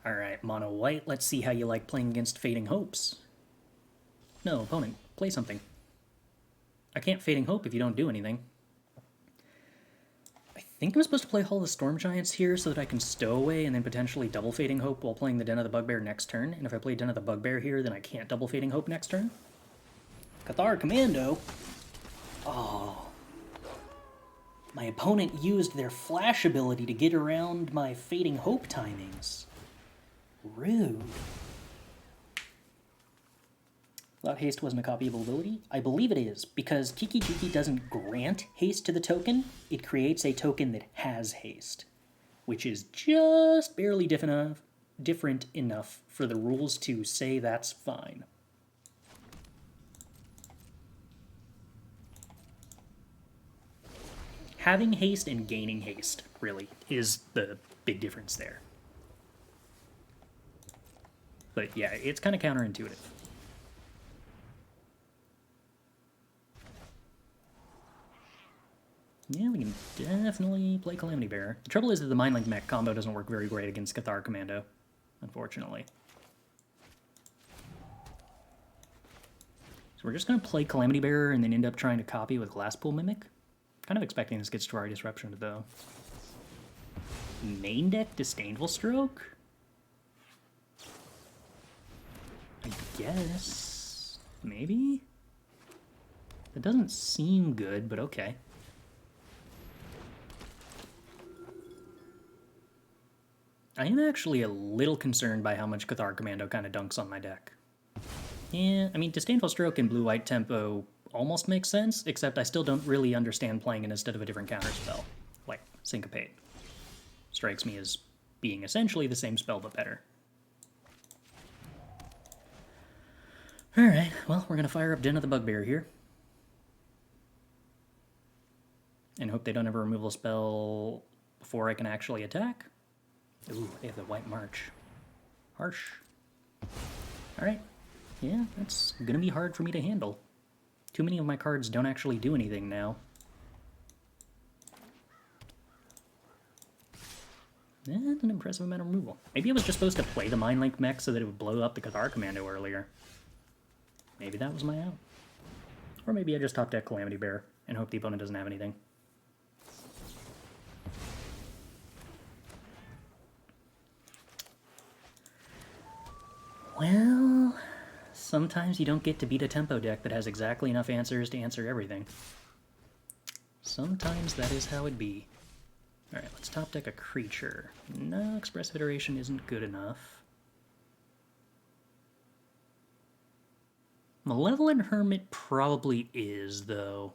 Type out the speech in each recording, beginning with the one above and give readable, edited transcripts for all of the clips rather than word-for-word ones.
Alright, mono white, let's see how you like playing against Fading Hopes. No, opponent, play something. I can't Fading Hope if you don't do anything. I think I'm supposed to play Hall of Storm-Giants here so that I can Stowaway and then potentially double Fading Hope while playing the Den of the Bugbear next turn. And if I play Den of the Bugbear here, then I can't double Fading Hope next turn. Cathar Commando. Oh. My opponent used their flash ability to get around my Fading Hope timings. Rude. Thought haste wasn't a copyable ability? I believe it is, because Kiki-Giants doesn't grant haste to the token, it creates a token that has haste, which is just barely different enough for the rules to say that's fine. Having haste and gaining haste, really, is the big difference there. But yeah, it's kind of counterintuitive. Yeah, we can definitely play Calamity Bearer. The trouble is that the Mindlink Mech combo doesn't work very great against Cathar Commando, unfortunately. So we're just going to play Calamity Bearer and then end up trying to copy with Glasspool Mimic. Kind of expecting this gets Jwari Disruption, though. Main deck Disdainful Stroke? I guess. Maybe? That doesn't seem good, but okay. I am actually a little concerned by how much Cathar Commando kind of dunks on my deck. Yeah, I mean, Disdainful Stroke and blue-white tempo almost makes sense, except I still don't really understand playing it instead of a different counterspell, like Syncopate. Strikes me as being essentially the same spell, but better. Alright, well, we're going to fire up Den of the Bugbear here. And hope they don't have a removal spell before I can actually attack. Ooh, they have the White March. Harsh. Alright. Yeah, that's gonna be hard for me to handle. Too many of my cards don't actually do anything now. That's an impressive amount of removal. Maybe I was just supposed to play the Mindlink Mech so that it would blow up the Cathar Commando earlier. Maybe that was my out. Or maybe I just top deck Calamity Bearer and hope the opponent doesn't have anything. Well, sometimes you don't get to beat a tempo deck that has exactly enough answers to answer everything. Sometimes that is how it be. Alright, let's top deck a creature. No, Expressive Iteration isn't good enough. Malevolent Hermit probably is, though.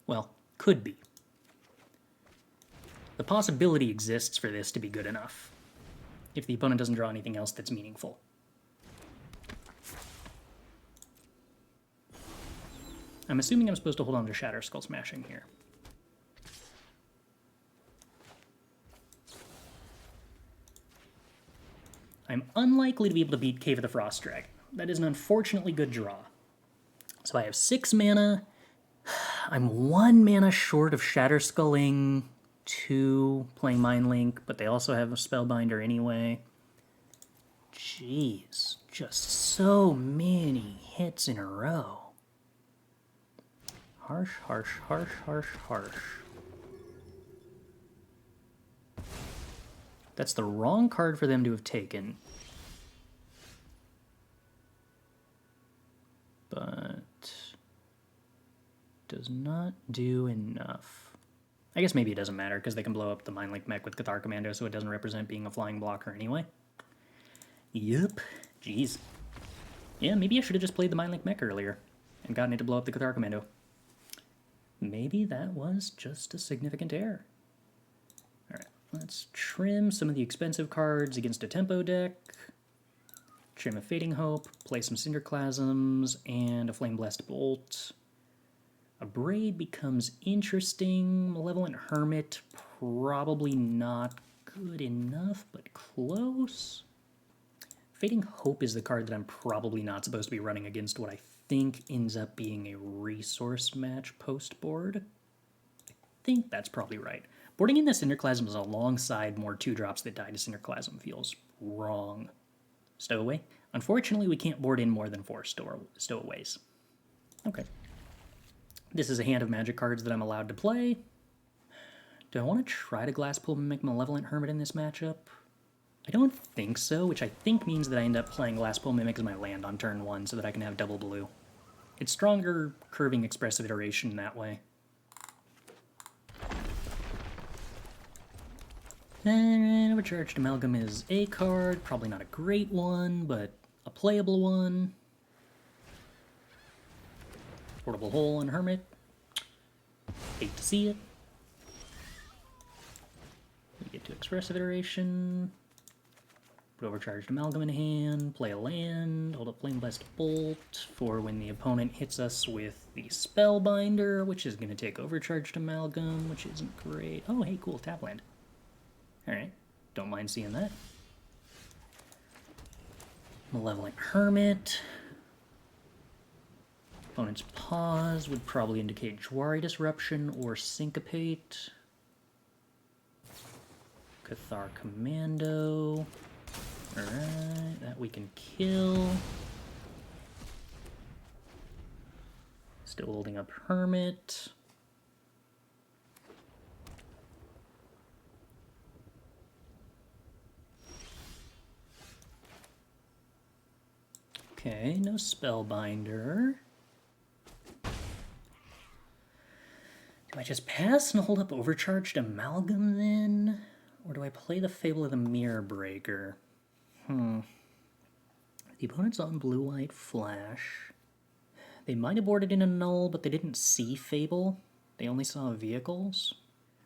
Well, could be. The possibility exists for this to be good enough, if the opponent doesn't draw anything else that's meaningful. I'm assuming I'm supposed to hold on to Shatterskull Smashing here. I'm unlikely to be able to beat Cave of the Frost Dragon. That is an unfortunately good draw. So I have 6 mana. I'm 1 mana short of Shatterskulling 2, playing Mindlink, but they also have a Spellbinder anyway. Jeez, just so many hits in a row. Harsh, harsh, harsh, harsh, harsh. That's the wrong card for them to have taken. But does not do enough. I guess maybe it doesn't matter because they can blow up the Mindlink Mech with Cathar Commando, so it doesn't represent being a flying blocker anyway. Yep. Jeez. Yeah, maybe I should have just played the Mindlink Mech earlier and gotten it to blow up the Cathar Commando. Maybe that was just a significant error. Alright, let's trim some of the expensive cards against a tempo deck. Trim a Fading Hope, play some Cinderclasms, and a Flame Blessed Bolt. Abrade becomes interesting. Malevolent Hermit, probably not good enough, but close. Fading Hope is the card that I'm probably not supposed to be running against what I think ends up being a resource match post board. I think that's probably right. Boarding in the Cinderclasm is alongside more 2-drops that die to Cinderclasm feels wrong. Stowaway? Unfortunately, we can't board in more than 4 stowaways. Okay. This is a hand of magic cards that I'm allowed to play. Do I want to try to Glasspool Mimic Malevolent Hermit in this matchup? I don't think so, which I think means that I end up playing Glasspool Mimic as my land on turn 1 so that I can have double blue. It's stronger curving Expressive Iteration that way. And Overcharged Amalgam is a card, probably not a great one, but a playable one. Portable Hole on Hermit. Hate to see it. We get to Expressive Iteration. Put Overcharged Amalgam in hand, play a land, hold up Flame Blessed Bolt for when the opponent hits us with the Spellbinder, which is going to take Overcharged Amalgam, which isn't great. Oh, hey, cool, tap land. Alright, don't mind seeing that. Malevolent Hermit. Opponent's pause would probably indicate Jwari Disruption or Syncopate. Cathar Commando. Alright, that we can kill. Still holding up Hermit. Okay, no Spellbinder. Do I just pass and hold up Overcharged Amalgam then? Or do I play the Fable of the Mirror Breaker? The opponent's on blue-white flash. They might have boarded in Annul, but they didn't see Fable. They only saw vehicles.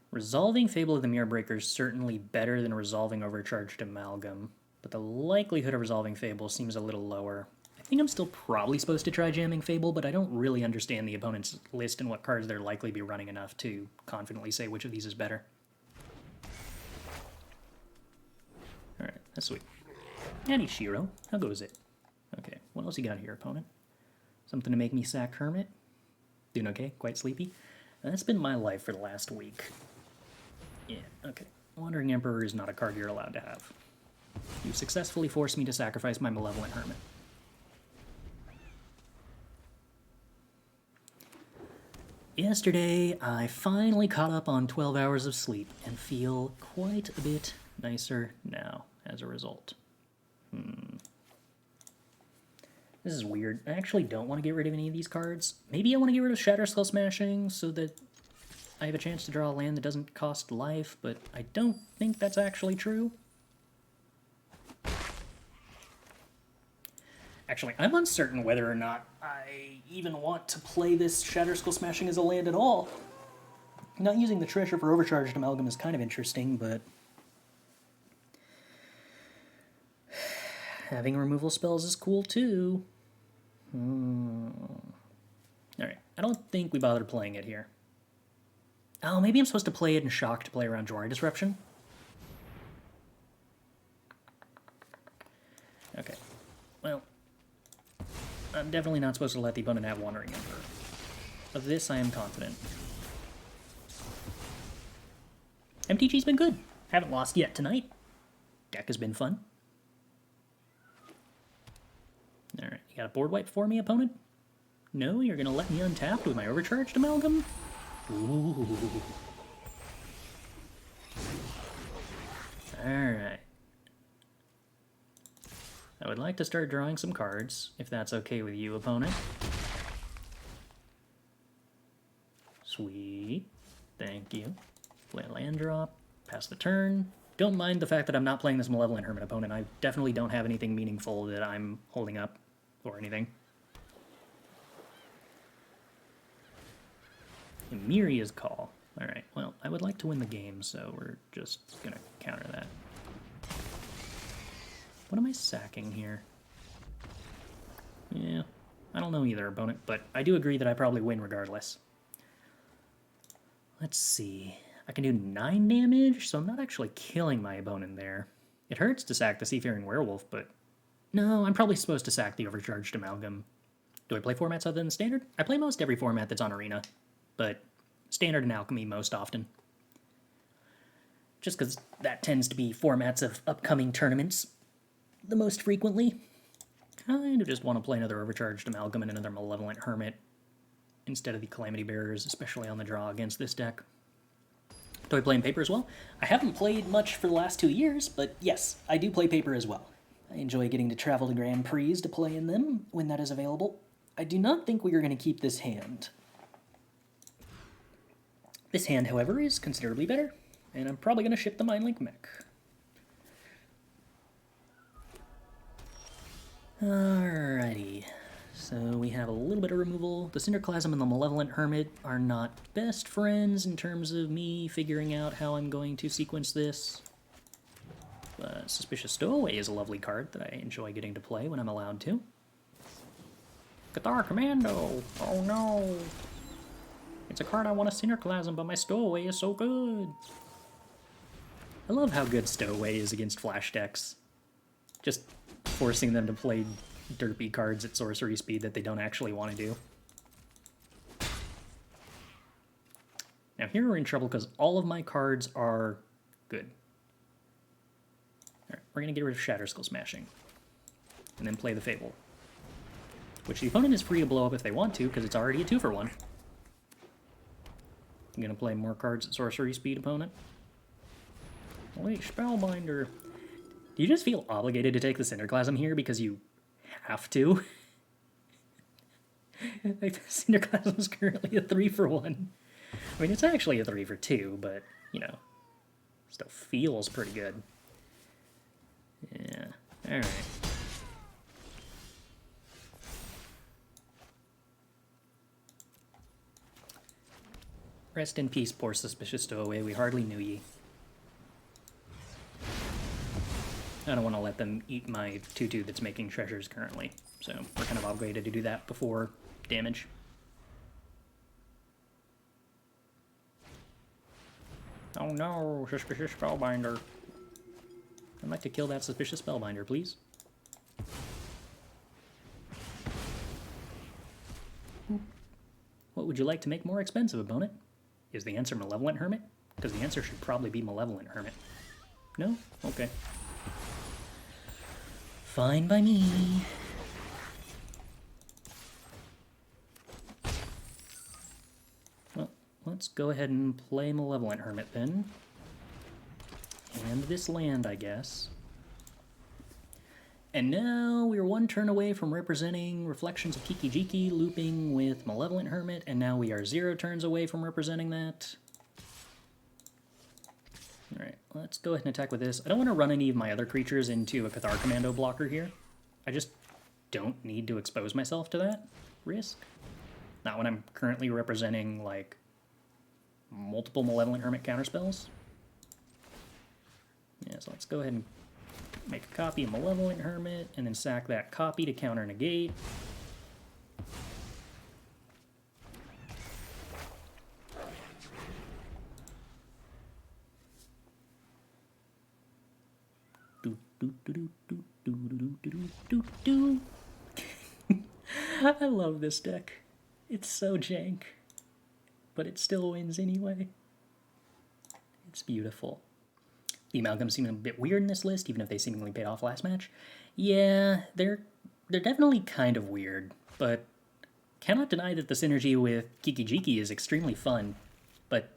Resolving Fable of the Mirror Breaker is certainly better than resolving Overcharged Amalgam, but the likelihood of resolving Fable seems a little lower. I think I'm still probably supposed to try jamming Fable, but I don't really understand the opponent's list and what cards they're likely to be running enough to confidently say which of these is better. Alright, that's sweet. Annie Shiro, how goes it? Okay, what else you got here, opponent? Something to make me sack Hermit? Doing okay? Quite sleepy? That's been my life for the last week. Yeah, okay. Wandering Emperor is not a card you're allowed to have. You successfully forced me to sacrifice my Malevolent Hermit. Yesterday, I finally caught up on 12 hours of sleep and feel quite a bit nicer now as a result. This is weird. I actually don't want to get rid of any of these cards. Maybe I want to get rid of Shatterskull Smashing so that I have a chance to draw a land that doesn't cost life, but I don't think that's actually true. Actually, I'm uncertain whether or not I even want to play this Shatterskull Smashing as a land at all. Not using the Treasure for Overcharged Amalgam is kind of interesting, but having removal spells is cool too. Alright, I don't think we bothered playing it here. Oh, maybe I'm supposed to play it in Shock to play around Jwari Disruption? Okay, well, I'm definitely not supposed to let the opponent have Wandering Emperor. Of this, I am confident. MTG's been good. Haven't lost yet tonight. Deck has been fun. Alright, you got a board wipe for me, opponent? No, you're gonna let me untap with my Overcharged Amalgam? Ooh. Alright. I would like to start drawing some cards, if that's okay with you, opponent. Sweet. Thank you. Play a land drop. Pass the turn. Don't mind the fact that I'm not playing this Malevolent Hermit, opponent. I definitely don't have anything meaningful that I'm holding up or anything. Emiria's Call. Alright, well, I would like to win the game, so we're just gonna counter that. What am I sacking here? Yeah, I don't know either, opponent, but I do agree that I probably win regardless. Let's see. I can do 9 damage, so I'm not actually killing my opponent there. It hurts to sack the Seafaring Werewolf, but no, I'm probably supposed to sack the Overcharged Amalgam. Do I play formats other than Standard? I play most every format that's on Arena, but Standard and Alchemy most often. Just because that tends to be formats of upcoming tournaments the most frequently. Kind of just want to play another Overcharged Amalgam and another Malevolent Hermit instead of the Calamity Bearers, especially on the draw against this deck. Do I play in Paper as well? I haven't played much for the last 2 years, but yes, I do play Paper as well. I enjoy getting to travel to Grand Prix to play in them when that is available. I do not think we are going to keep this hand. This hand, however, is considerably better, and I'm probably going to ship the Mindlink Mech. Alrighty, so we have a little bit of removal. The Cinderclasm and the Malevolent Hermit are not best friends in terms of me figuring out how I'm going to sequence this. But Suspicious Stowaway is a lovely card that I enjoy getting to play when I'm allowed to. Cathar Commando! Oh no! It's a card I want to Cinderclasm, but my Stowaway is so good! I love how good Stowaway is against flash decks. Just forcing them to play derpy cards at sorcery speed that they don't actually want to do. Now here we're in trouble because all of my cards are good. Alright, we're going to get rid of Shatterskull Smashing. And then play the Fable. Which the opponent is free to blow up if they want to, because it's already a 2-for-1. I'm going to play more cards at sorcery speed, opponent. Wait, Spellbinder. Do you just feel obligated to take the Cinderclasm here because you have to? Like, the Cinderclasm is currently a 3-for-1. I mean, it's actually a 3-for-2, but, you know, still feels pretty good. Yeah, alright. Rest in peace, poor Suspicious Stowaway. We hardly knew ye. I don't want to let them eat my 2-2 that's making treasures currently, so we're kind of obligated to do that before damage. Oh no, Suspicious Spellbinder. I'd like to kill that Suspicious Spellbinder, please. What would you like to make more expensive, opponent? Is the answer Malevolent Hermit? Because the answer should probably be Malevolent Hermit. No? Okay. Fine by me. Well, let's go ahead and play Malevolent Hermit then. And this land, I guess. And now we're one turn away from representing Reflections of Kiki-Jiki, looping with Malevolent Hermit, and now we are 0 turns away from representing that. Alright, let's go ahead and attack with this. I don't want to run any of my other creatures into a Cathar Commando blocker here. I just don't need to expose myself to that risk. Not when I'm currently representing, like, multiple Malevolent Hermit counterspells. Yeah, so let's go ahead and make a copy of Malevolent Hermit, and then sack that copy to counter negate. I love this deck. It's so jank, but it still wins anyway. It's beautiful. The Amalgam seem a bit weird in this list, even if they seemingly paid off last match. Yeah, they're definitely kind of weird, but cannot deny that the synergy with Kiki-Jiki is extremely fun. But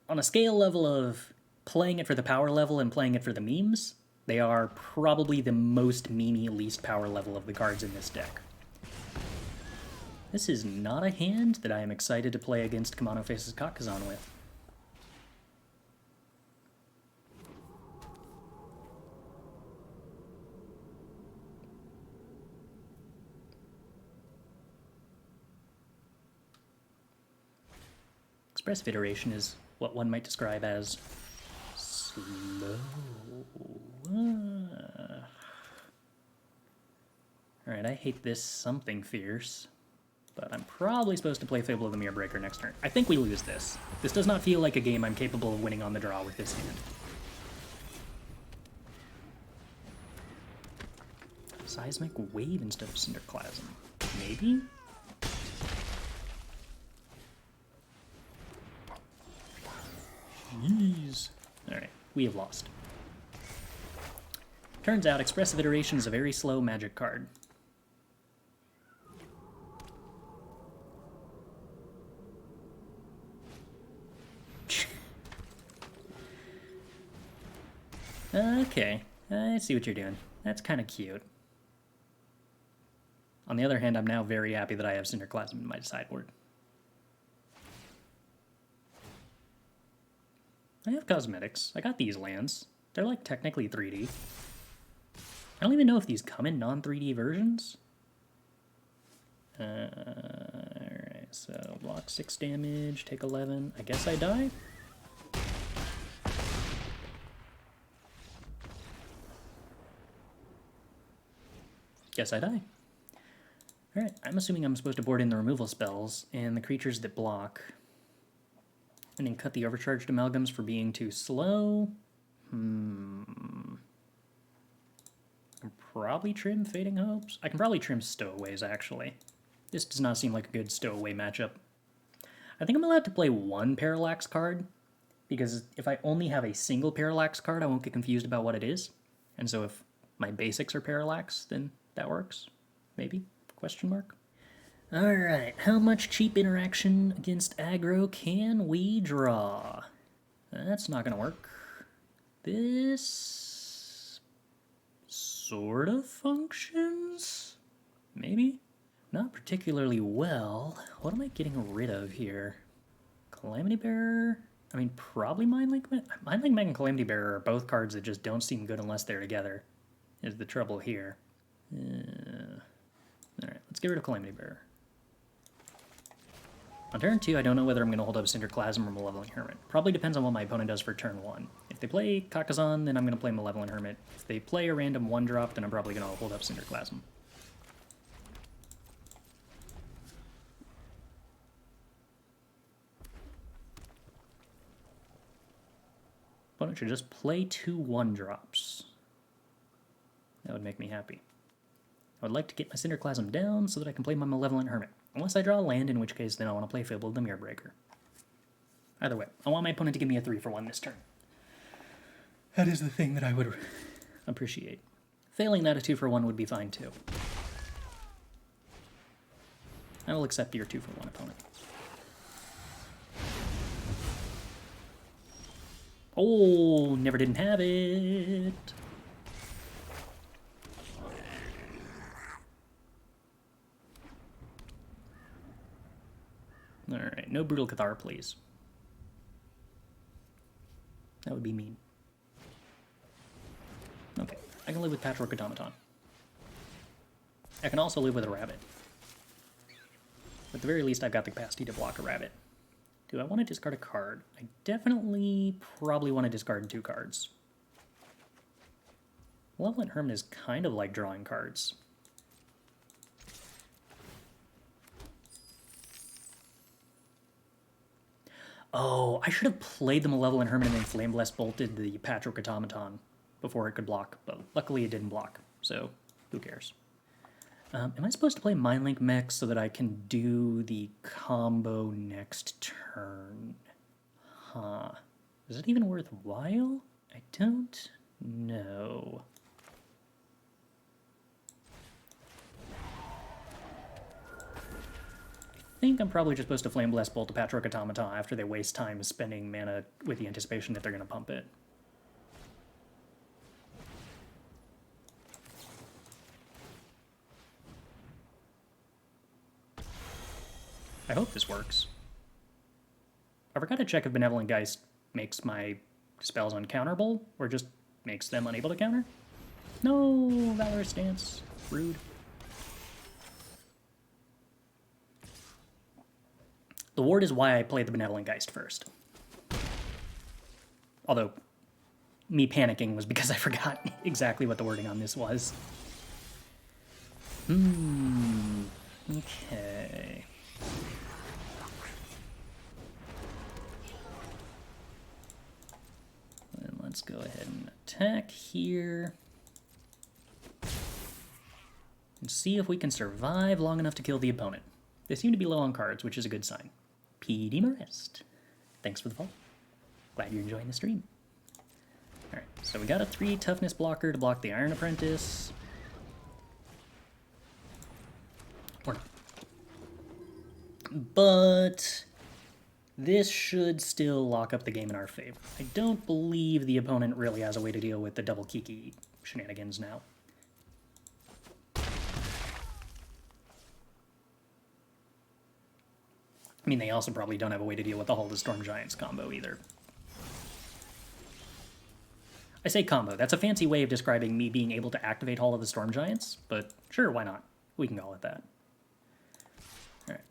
on a scale level of playing it for the power level and playing it for the memes, they are probably the most memey, least power level of the cards in this deck. This is not a hand that I am excited to play against Kamano Faces Kakazan with. Expressive Iteration is what one might describe as slow. Alright, I hate this something fierce, but I'm probably supposed to play Fable of the Mirror Breaker next turn. I think we lose this. This does not feel like a game I'm capable of winning on the draw with this hand. Seismic Wave instead of Cinderclasm. Maybe? we have lost. Turns out Expressive Iteration is a very slow Magic card. Okay, I see what you're doing. That's kind of cute. On the other hand, I'm now very happy that I have Cinderclasm in my sideboard. I have cosmetics. I got these lands. They're like technically 3D. I don't even know if these come in non-3D versions. Alright, so block 6 damage, take 11. I guess I die? Guess I die. Alright, I'm assuming I'm supposed to board in the removal spells and the creatures that block. And then cut the Overcharged Amalgams for being too slow. Probably trim Fading Hopes. I can probably trim Stowaways, actually. This does not seem like a good Stowaway matchup. I think I'm allowed to play one Parallax card, because if I only have a single Parallax card, I won't get confused about what it is. And so if my basics are Parallax, then that works. Maybe? Question mark? Alright, how much cheap interaction against aggro can we draw? That's not gonna work. This sort of functions? Maybe? Not particularly well. What am I getting rid of here? Calamity Bearer? I mean, probably Mindlink Mech. Mindlink Mech and Calamity Bearer are both cards that just don't seem good unless they're together, is the trouble here. Alright, let's get rid of Calamity Bearer. On turn 2, I don't know whether I'm going to hold up Cinderclasm or Malevolent Hermit. Probably depends on what my opponent does for turn 1. If they play Kiki-Giants, then I'm going to play Malevolent Hermit. If they play a random 1-drop, then I'm probably going to hold up Cinderclasm. Opponent should just play 2 1-drops. That would make me happy. I would like to get my Cinderclasm down so that I can play my Malevolent Hermit. Unless I draw a land, in which case then I want to play Fable the Mirror Breaker. Either way, I want my opponent to give me a 3-for-1 this turn. That is the thing that I would appreciate. Failing that, a 2-for-1 would be fine too. I will accept your 2-for-1 opponent. Oh, never didn't have it. Alright, no Brutal Cathar, please. That would be mean. Okay, I can live with Patchwork Automaton. I can also live with a rabbit. At the very least, I've got the capacity to block a rabbit. Do I want to discard a card? I definitely probably want to discard 2 cards. Malevolent Hermit is kind of like drawing cards. Oh, I should have played the Malevolent Hermit and then Flame Blast bolted the Patchwork Automaton before it could block, but luckily it didn't block, so who cares. Am I supposed to play Mindlink Mech so that I can do the combo next turn? Huh. Is it even worthwhile? I don't know. I think I'm probably just supposed to Flame Blast Bolt the Patchwork Automaton after they waste time spending mana with the anticipation that they're going to pump it. I hope this works. I forgot to check if Benevolent Geist makes my spells uncounterable, or just makes them unable to counter. No, Valorous Stance. Rude. The ward is why I played the Benevolent Geist first. Although, me panicking was because I forgot exactly what the wording on this was. Okay. Then let's go ahead and attack here. And see if we can survive long enough to kill the opponent. They seem to be low on cards, which is a good sign. P.D. Marest. Thanks for the follow. Glad you're enjoying the stream. Alright, so we got a 3 toughness blocker to block the Iron Apprentice. Or not. But this should still lock up the game in our favor. I don't believe the opponent really has a way to deal with the double Kiki shenanigans now. I mean, they also probably don't have a way to deal with the Hall of the Stormgiants combo either. I say combo, that's a fancy way of describing me being able to activate Hall of the Stormgiants, but sure, why not? We can go with that. Alright,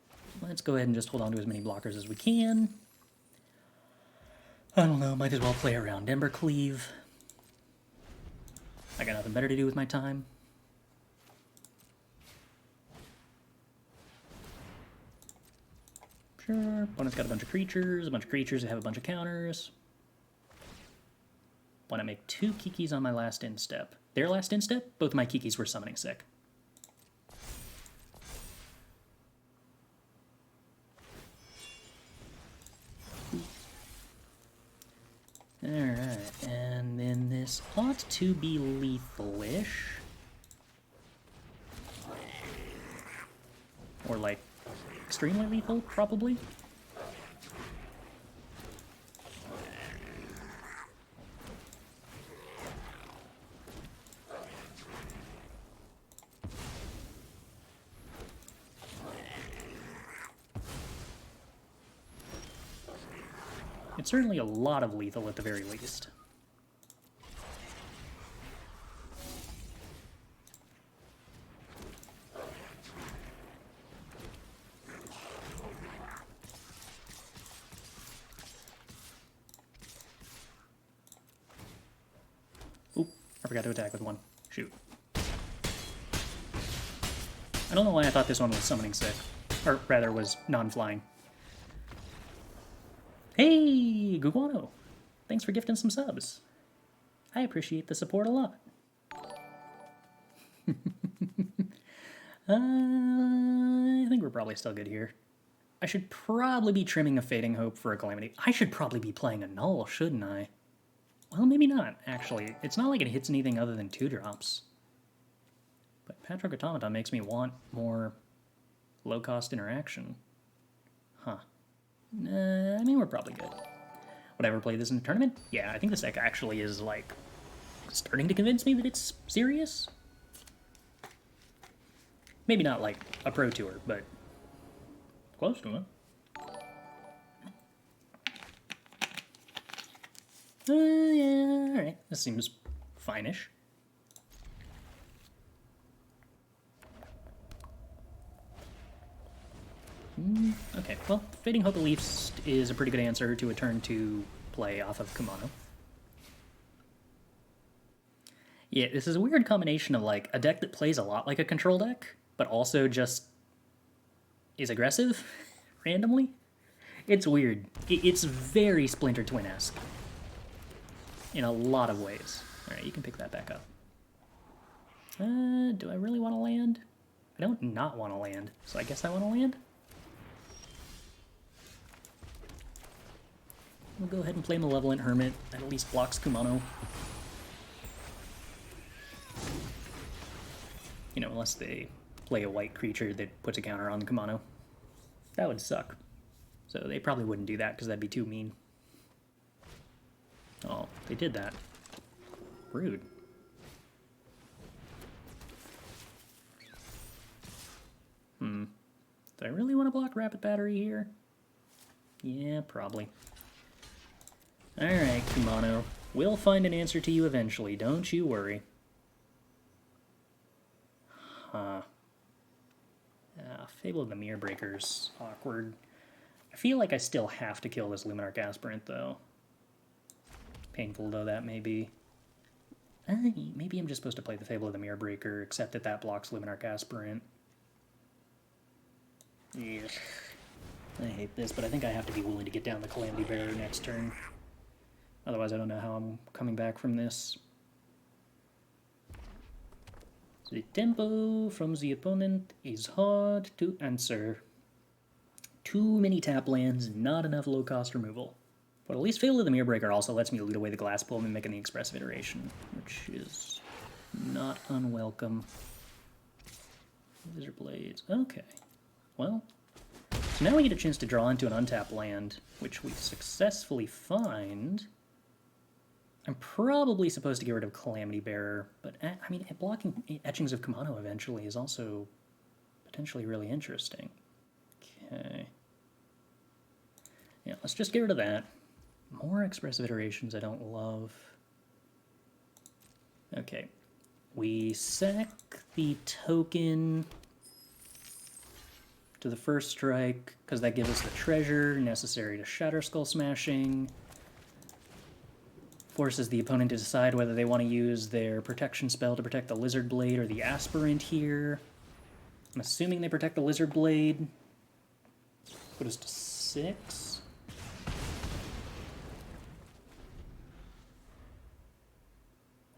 let's go ahead and just hold on to as many blockers as we can. I don't know, might as well play around Embercleave. I got nothing better to do with my time. Sure, opponent's got a bunch of creatures that have a bunch of counters. Want to make 2 Kikis on my last end step. Their last end step, both of my Kikis were summoning sick. Alright, and then this ought to be lethal-ish. Or like, extremely lethal, probably. It's certainly a lot of lethal at the very least. Oop, I forgot to attack with 1. Shoot. I don't know why I thought this one was summoning sick. Or rather, was non-flying. Hey, Guguano! Thanks for gifting some subs. I appreciate the support a lot. I think we're probably still good here. I should probably be trimming a Fading Hope for a Calamity. I should probably be playing Annul, shouldn't I? Well, maybe not, actually. It's not like it hits anything other than 2-drops. But Patrick Automata makes me want more low-cost interaction. Huh. I mean, we're probably good. Would I ever play this in a tournament? Yeah, I think this deck actually is, like, starting to convince me that it's serious. Maybe not, like, a pro tour, but close to it. Yeah, alright. This seems fine-ish. Okay, well, Fading Hope at least is a pretty good answer to a turn 2 play off of Kumano. Yeah, this is a weird combination of, like, a deck that plays a lot like a control deck, but also just is aggressive, randomly. It's weird. It's very Splinter Twin-esque. In a lot of ways. Alright, you can pick that back up. Do I really want to land? I don't not want to land, so I guess I want to land? We'll go ahead and play Malevolent Hermit. That at least blocks Kumano. You know, unless they play a white creature that puts a counter on the Kumano. That would suck. So they probably wouldn't do that because that'd be too mean. Oh, they did that. Rude. Do I really want to block Rapid Battery here? Yeah, probably. Alright, Kumano. We'll find an answer to you eventually, don't you worry. Huh. Fable of the Mirror Breaker's awkward. I feel like I still have to kill this Luminarch Aspirant, though. Painful though that may be. Maybe I'm just supposed to play the Fable of the Mirror Breaker, except that that blocks Luminarch Aspirant. Ugh. I hate this, but I think I have to be willing to get down the Calamity Bearer next turn. Otherwise, I don't know how I'm coming back from this. The tempo from the opponent is hard to answer. Too many tap lands, not enough low-cost removal. But at least Fable of the Mirrorbreaker also lets me lead away the Glasspool Mimic and the Expressive Iteration, which is not unwelcome. Lizard Blades. Okay. Well, so now we get a chance to draw into an untapped land, which we successfully find. I'm probably supposed to get rid of Calamity Bearer, but I mean, blocking Etchings of Kumano eventually is also potentially really interesting. Okay. Yeah, let's just get rid of that. More Expressive Iterations I don't love. Okay. We sack the token to the first strike, because that gives us the treasure necessary to Shatterskull Smashing. Forces the opponent to decide whether they want to use their protection spell to protect the Lizard Blade or the Aspirant here. I'm assuming they protect the Lizard Blade. Put us to 6.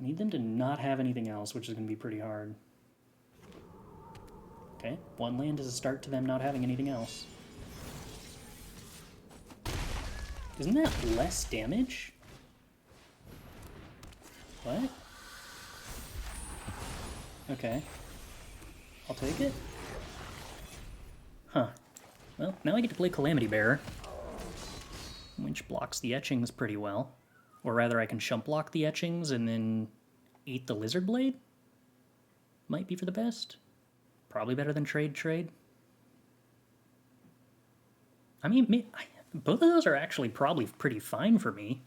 I need them to not have anything else, which is going to be pretty hard. Okay, 1 land is a start to them not having anything else. Isn't that less damage? What? Okay. I'll take it. Huh. Well, now I get to play Calamity Bearer, which blocks the Etchings pretty well. Or rather, I can chump block the Etchings and then eat the Lizard Blade? Might be for the best. Probably better than trade. I mean, both of those are actually probably pretty fine for me.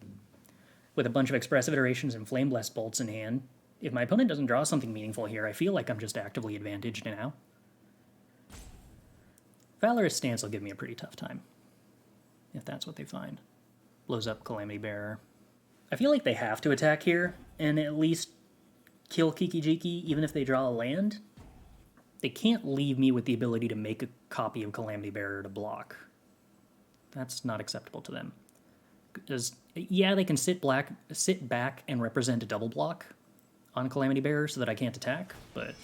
With a bunch of Expressive Iterations and Flame Blessed Bolts in hand. If my opponent doesn't draw something meaningful here, I feel like I'm just actively advantaged now. Valorous Stance will give me a pretty tough time. If that's what they find. Blows up Calamity Bearer. I feel like they have to attack here, and at least kill Kiki-Jiki, even if they draw a land. They can't leave me with the ability to make a copy of Calamity Bearer to block. That's not acceptable to them. Because, yeah, they can sit back and represent a double block on Calamity Bearer so that I can't attack, but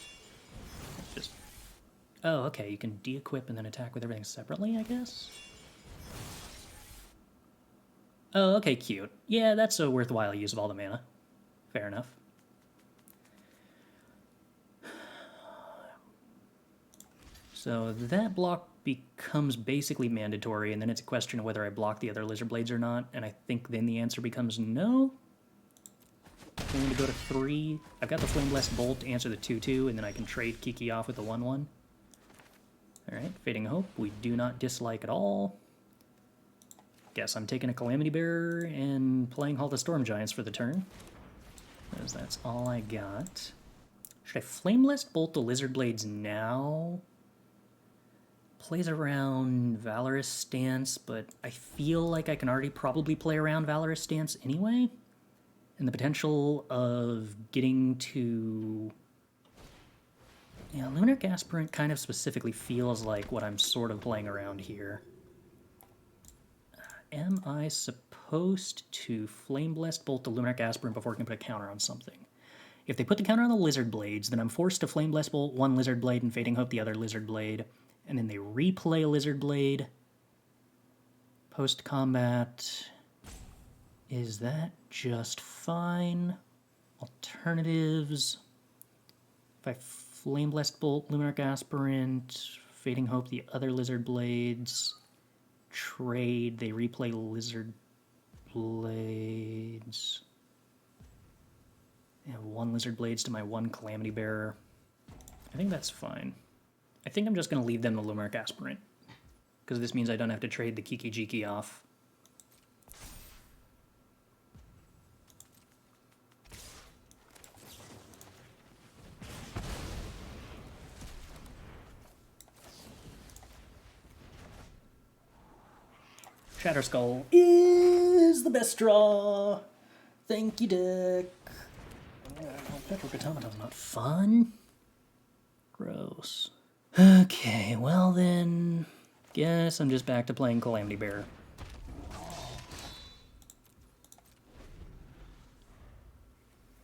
just... Oh, okay, you can de-equip and then attack with everything separately, I guess? Oh, okay, cute. Yeah, that's a worthwhile use of all the mana. Fair enough. So that block becomes basically mandatory, and then it's a question of whether I block the other Lizard Blades or not, and I think then the answer becomes no. I'm going to go to 3. I've got the Flame Blessed Bolt to answer the 2/2, and then I can trade Kiki off with the 1/1. Alright, Fading Hope, we do not dislike at all. Guess I'm taking a Calamity Bearer and playing Halt the Stormgiants for the turn, because that's all I got. Should I Flame Blessed Bolt the Lizard Blades now? Plays around Valorous Stance, but I feel like I can already probably play around Valorous Stance anyway. And the potential of getting to... Yeah, Lunar Aspirant kind of specifically feels like what I'm sort of playing around here. Am I supposed to Flame Blessed Bolt the Lunar Aspirant before I can put a counter on something? If they put the counter on the Lizard Blades, then I'm forced to Flame Blessed Bolt one Lizard Blade and Fading Hope the other Lizard Blade, and then they replay a Lizard Blade post-combat. Is that just fine? Alternatives. If I Flame Blessed Bolt, Luminarch Aspirant, Fading Hope the other Lizard Blades, trade, they replay Lizard Blades. I have 1 Lizard Blades to my 1 Calamity Bearer. I think that's fine. I think I'm just going to leave them the Luminarch Aspirant, because this means I don't have to trade the Kiki-Jiki off. Shatterskull is the best draw. Thank you, Dick. Petrokatamaton's not fun. Gross. Okay, well then, guess I'm just back to playing Calamity Bearer. I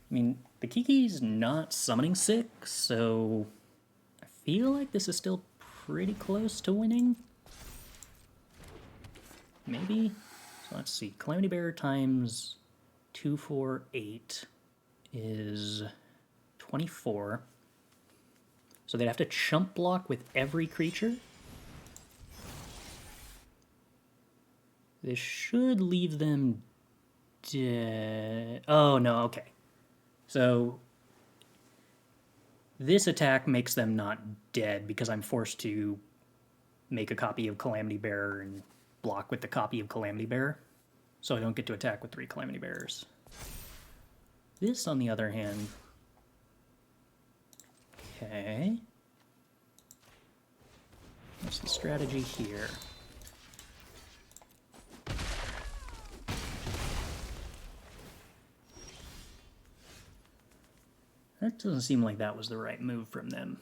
mean, the Kiki's not summoning 6, so I feel like this is still pretty close to winning. Maybe? So let's see, Calamity Bearer times 2, 4, 8 is 24. So they'd have to chump block with every creature. This should leave them dead. Oh, no, okay. So this attack makes them not dead because I'm forced to make a copy of Calamity Bearer and block with the copy of Calamity Bearer. So I don't get to attack with 3 Calamity Bearers. This, on the other hand... Okay. What's the strategy here? That doesn't seem like that was the right move from them.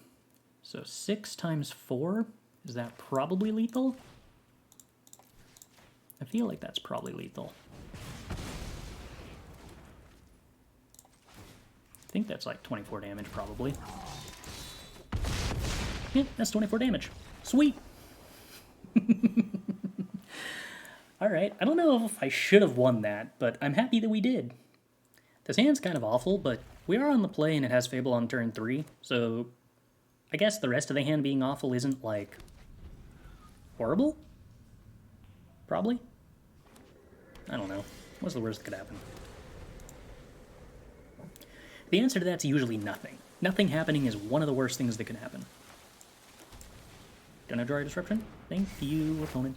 So 6 times 4? Is that probably lethal? I feel like that's probably lethal. I think that's like 24 damage, probably. Yeah, that's 24 damage. Sweet! Alright, I don't know if I should have won that, but I'm happy that we did. This hand's kind of awful, but we are on the play and it has Fable on turn 3, so I guess the rest of the hand being awful isn't, like, horrible? Probably? I don't know. What's the worst that could happen? The answer to that's usually nothing. Nothing happening is one of the worst things that can happen. Don't I draw a disruption? Thank you, opponent.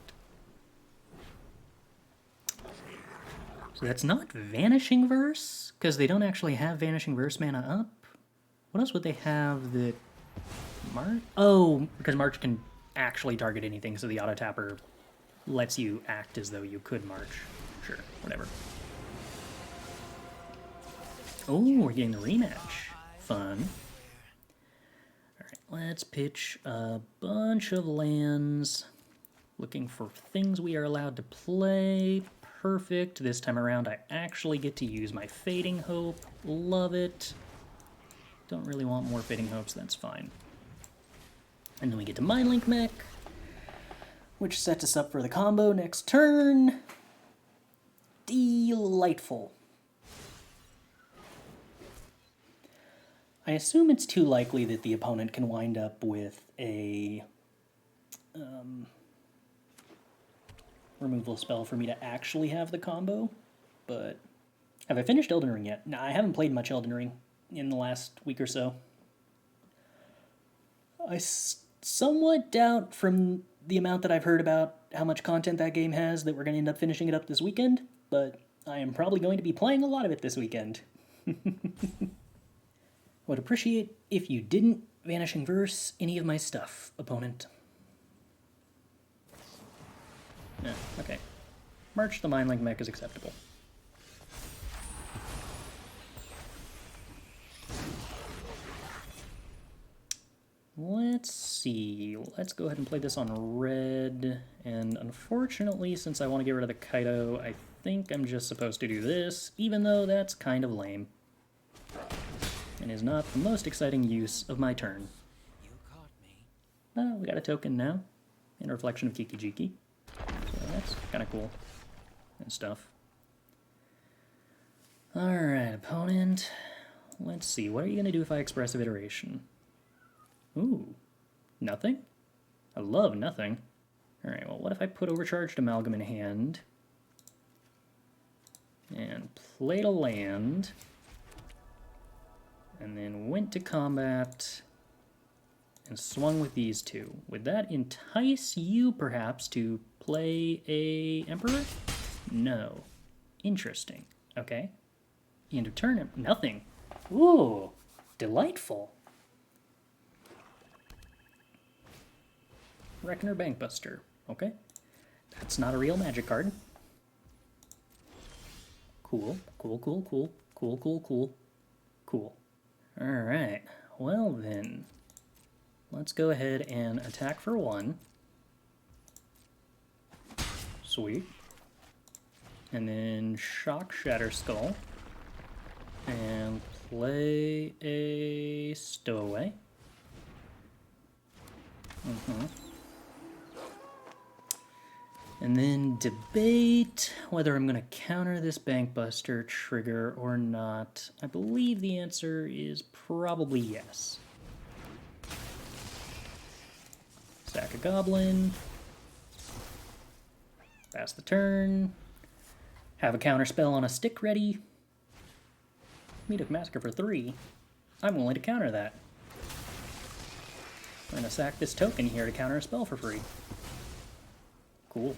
So that's not Vanishing Verse? Because they don't actually have Vanishing Verse mana up? What else would they have that... March? Oh, because March can actually target anything, so the auto-tapper lets you act as though you could March. Sure, whatever. Oh, we're getting the rematch. Fun. Alright, let's pitch a bunch of lands. Looking for things we are allowed to play. Perfect. This time around I actually get to use my Fading Hope. Love it. Don't really want more Fading Hopes, that's fine. And then we get to Mindlink Mech, which sets us up for the combo next turn. Delightful. I assume it's too likely that the opponent can wind up with a removal spell for me to actually have the combo, but have I finished Elden Ring yet? No, I haven't played much Elden Ring in the last week or so. I somewhat doubt from the amount that I've heard about how much content that game has that we're going to end up finishing it up this weekend, but I am probably going to be playing a lot of it this weekend. Would appreciate if you didn't Vanishing Verse any of my stuff, opponent. Yeah, okay. March the Mindlink Mech is acceptable. Let's see. Let's go ahead and play this on red. And unfortunately, since I want to get rid of the Kaido, I think I'm just supposed to do this, even though that's kind of lame. And is not the most exciting use of my turn. You caught me. Oh, we got a token now. And a reflection of Kiki-Jiki. So that's kind of cool. And stuff. Alright, opponent. Let's see. What are you going to do if I Expressive Iteration? Ooh. Nothing? I love nothing. Alright, well, what if I put Overcharged Amalgam in hand? And played a land. And then went to combat and swung with these two. Would that entice you, perhaps, to play a Emperor? No. Interesting. Okay. End of turn. Nothing. Ooh. Delightful. Reckoner Bankbuster. Okay. That's not a real magic card. Cool. Cool, cool, cool. Cool, cool, cool. Cool. Alright, well then, let's go ahead and attack for 1. Sweet. And then shock Shatterskull. And play a Stowaway. And then debate whether I'm going to counter this Bankbuster trigger or not. I believe the answer is probably yes. Sack a Goblin. Pass the turn. Have a counter spell on a stick ready. Meat Massacre for 3. I'm willing to counter that. I'm going to sack this token here to counter a spell for free. Cool.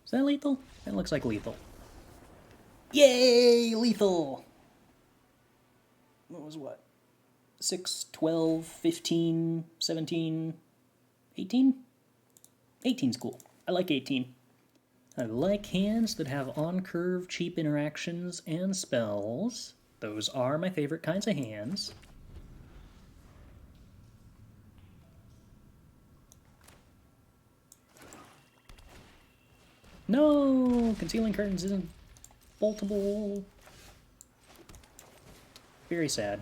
Is that lethal? That looks like lethal. Yay! Lethal! What was what? 6, 12, 15, 17, 18? 18's cool. I like 18. I like hands that have on-curve cheap interactions and spells. Those are my favorite kinds of hands. No! Concealing Curtains isn't boltable. Very sad.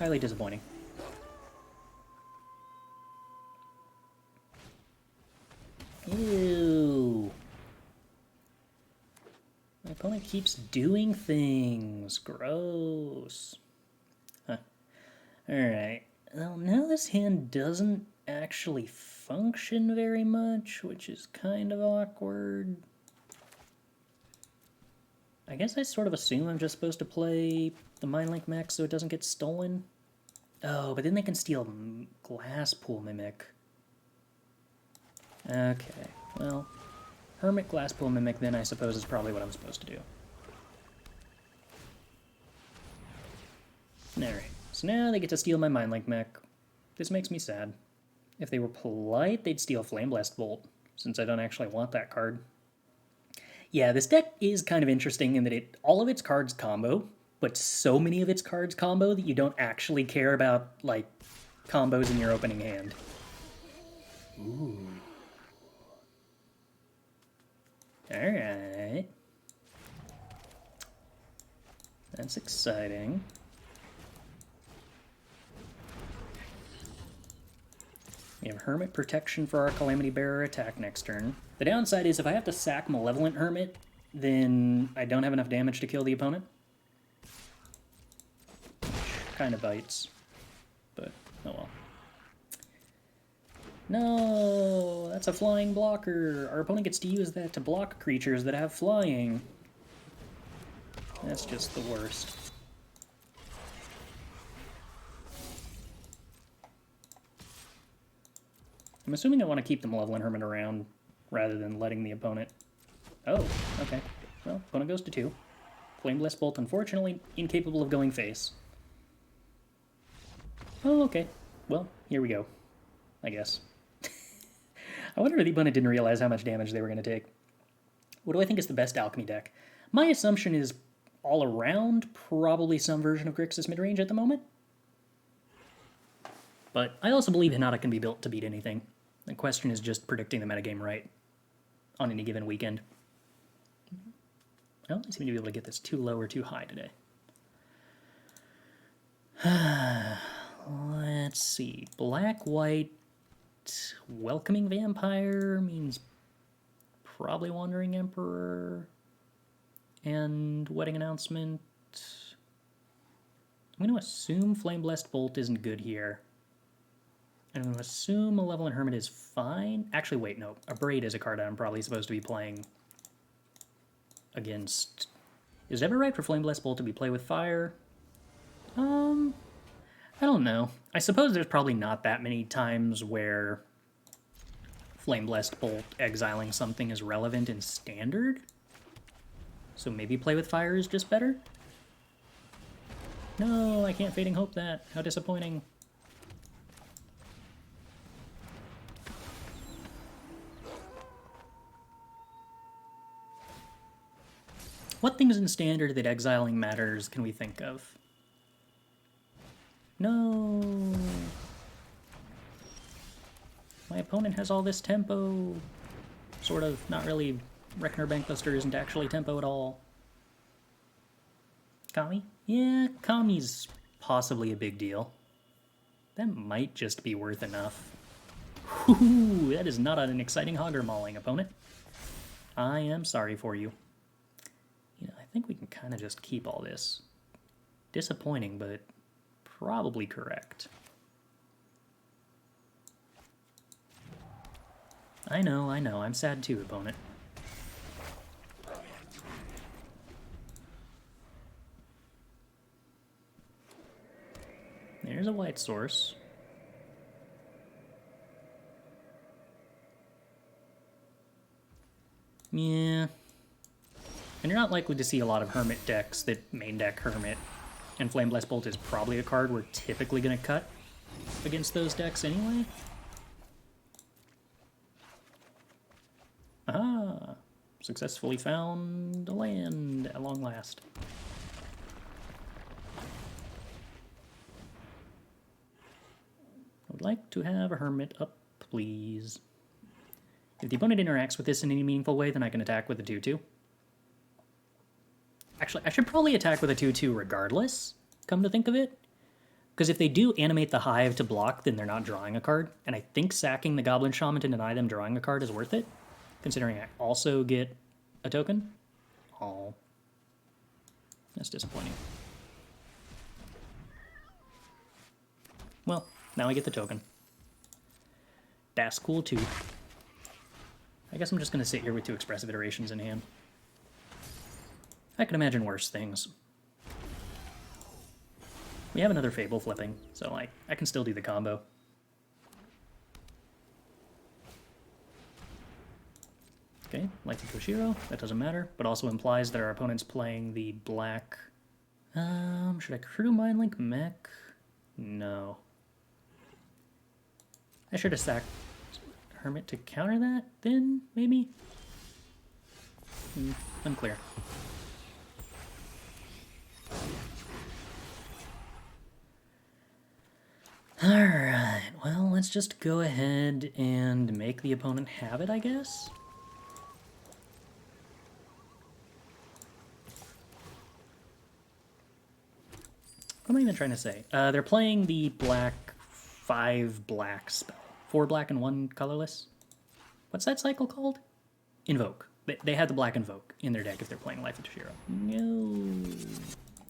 Highly disappointing. Ew. My opponent keeps doing things. Gross. Huh. Alright. Well, now this hand doesn't actually function very much, which is kind of awkward. I guess I sort of assume I'm just supposed to play the Mindlink Mech so it doesn't get stolen. Oh, but then they can steal Glasspool Mimic. Okay, well, Hermit Glasspool Mimic then I suppose is probably what I'm supposed to do. Alright, so now they get to steal my Mindlink Mech. This makes me sad. If they were polite, they'd steal Flameblast Bolt, since I don't actually want that card. Yeah, this deck is kind of interesting in that all of its cards combo, but so many of its cards combo that you don't actually care about, like, combos in your opening hand. Ooh. Alright. That's exciting. We have Hermit protection for our Calamity Bearer attack next turn. The downside is if I have to sack Malevolent Hermit, then I don't have enough damage to kill the opponent. Kind of bites, but oh well. No, that's a flying blocker. Our opponent gets to use that to block creatures that have flying. That's just the worst. I'm assuming I want to keep the Malevolent Hermit around rather than letting the opponent... Oh, okay. Well, opponent goes to 2. Flameblast Bolt, unfortunately, incapable of going face. Oh, okay. Well, here we go, I guess. I wonder if the opponent didn't realize how much damage they were going to take. What do I think is the best alchemy deck? My assumption is all around probably some version of Grixis midrange at the moment. But I also believe Hinata can be built to beat anything. The question is just predicting the metagame right on any given weekend. I don't seem to be able to get this too low or too high today. Let's see. Black-white Welcoming Vampire means probably Wandering Emperor and Wedding Announcement. I'm going to assume Flameblast Bolt isn't good here. I'm going to assume Malevolent Hermit is fine. Actually, wait, no. Abrade is a card I'm probably supposed to be playing against. Is it ever right for Flameblast Bolt to be played with fire? I don't know. I suppose there's probably not that many times where Flameblast Bolt exiling something is relevant in Standard. So maybe play with fire is just better? No, I can't Fading Hope that. How disappointing. What things in Standard that exiling matters can we think of? No. My opponent has all this tempo. Sort of, not really. Reckoner Bankbuster isn't actually tempo at all. Kami? Yeah, Kami's possibly a big deal. That might just be worth enough. Whew, that is not an exciting hogger mauling, opponent. I am sorry for you. You know, I think we can kind of just keep all this. Disappointing, but probably correct. I know, I'm sad too, opponent. There's a white source. Yeah. And you're not likely to see a lot of Hermit decks that main deck Hermit. And Flame Blast Bolt is probably a card we're typically going to cut against those decks anyway. Ah, successfully found a land at long last. I would like to have a Hermit up, please. If the opponent interacts with this in any meaningful way, then I can attack with a 2-2. Actually, I should probably attack with a 2-2 regardless, come to think of it. Because if they do animate the Hive to block, then they're not drawing a card. And I think sacking the Goblin Shaman to deny them drawing a card is worth it, considering I also get a token. Oh, that's disappointing. Well, now I get the token. That's cool too. I guess I'm just going to sit here with 2 Expressive Iterations in hand. I can imagine worse things. We have another Fable flipping, so I can still do the combo. Okay, Light of Toshiro, that doesn't matter, but also implies that our opponent's playing the black... should I crew Mindlink Mech? No. I should have sacked Hermit to counter that, then, maybe? Unclear. Alright, well, let's just go ahead and make the opponent have it, I guess? What am I even trying to say? They're playing the black 5 black spell. 4 black and 1 colorless? What's that cycle called? Invoke. They had the black Invoke in their deck if they're playing Life of Toshiro. No.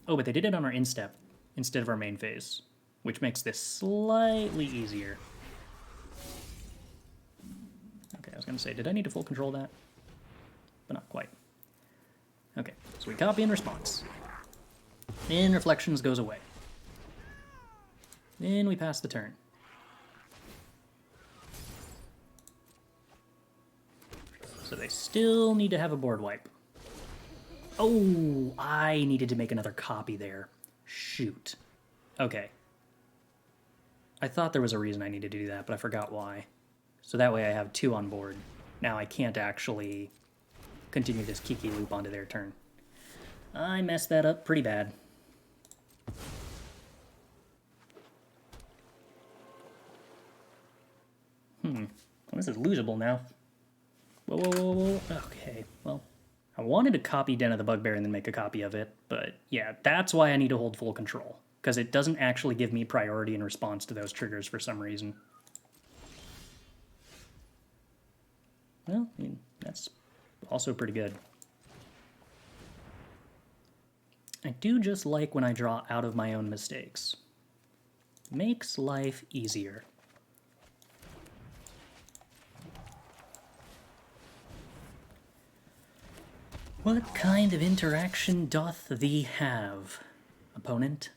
Oh, but they did it on our instep instead of our main phase, which makes this slightly easier. Okay, I was going to say, did I need to full control that? But not quite. Okay, so we copy and response. Then Reflections goes away. Then we pass the turn. So they still need to have a board wipe. Oh, I needed to make another copy there. Shoot. Okay. I thought there was a reason I needed to do that, but I forgot why. So that way I have 2 on board. Now I can't actually continue this Kiki loop onto their turn. I messed that up pretty bad. Well, this is losable now. Whoa, whoa, whoa, whoa. Okay, well, I wanted to copy Den of the Bugbear and then make a copy of it, but yeah, that's why I need to hold full control, because it doesn't actually give me priority in response to those triggers for some reason. Well, I mean, that's also pretty good. I do just like when I draw out of my own mistakes. Makes life easier. What kind of interaction doth thee have, opponent?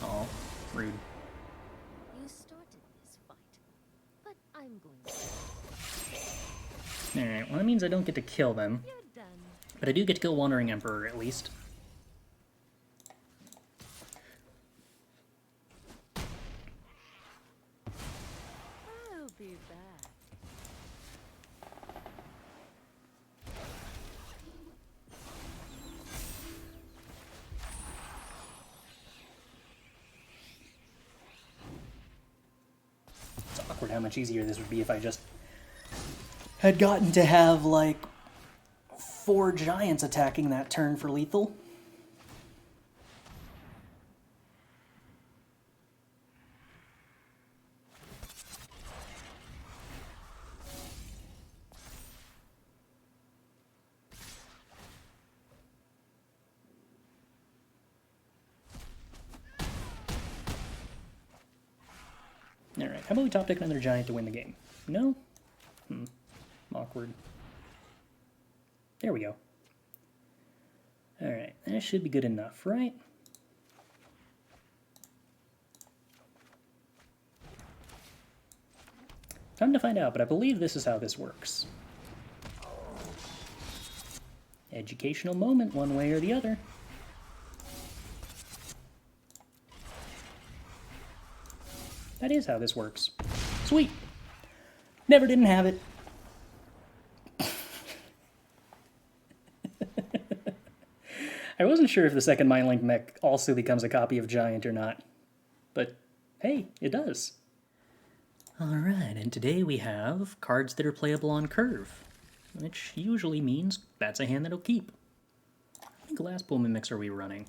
Oh, rude. You started this fight, but I'm going to... Alright, well that means I don't get to kill them. You're done. But I do get to kill Wandering Emperor, at least. I'll be back. It's awkward how much easier this would be if I just had gotten to have, like, 4 giants attacking that turn for lethal. Alright, how about we top deck another giant to win the game? No? Awkward. There we go. Alright, that should be good enough, right? Time to find out, but I believe this is how this works. Educational moment one way or the other. That is how this works. Sweet! Never didn't have it. I wasn't sure if the second Mindlink Mech also becomes a copy of Giant or not. But, hey, it does. Alright, and today we have cards that are playable on curve, which usually means that's a hand that'll keep. How many Glasspool Mimics are we running?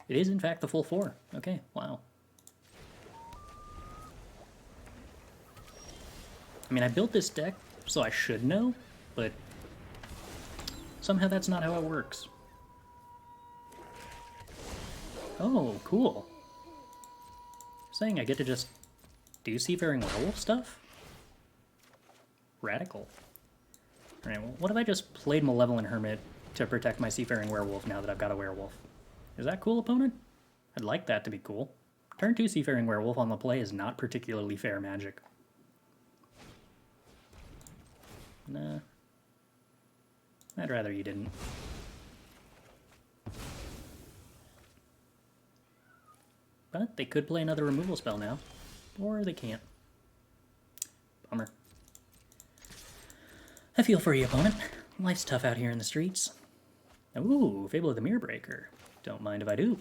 It is, in fact, the full 4. Okay, wow. I mean, I built this deck, so I should know, but somehow that's not how it works. Oh, cool. Saying I get to just do Seafaring Werewolf stuff? Radical. Alright, well, what if I just played Malevolent Hermit to protect my Seafaring Werewolf now that I've got a werewolf? Is that cool, opponent? I'd like that to be cool. Turn 2 Seafaring Werewolf on the play is not particularly fair magic. Nah. I'd rather you didn't. But they could play another removal spell now. Or they can't. Bummer. I feel for you, opponent. Life's tough out here in the streets. Ooh, Fable of the Mirror Breaker. Don't mind if I do.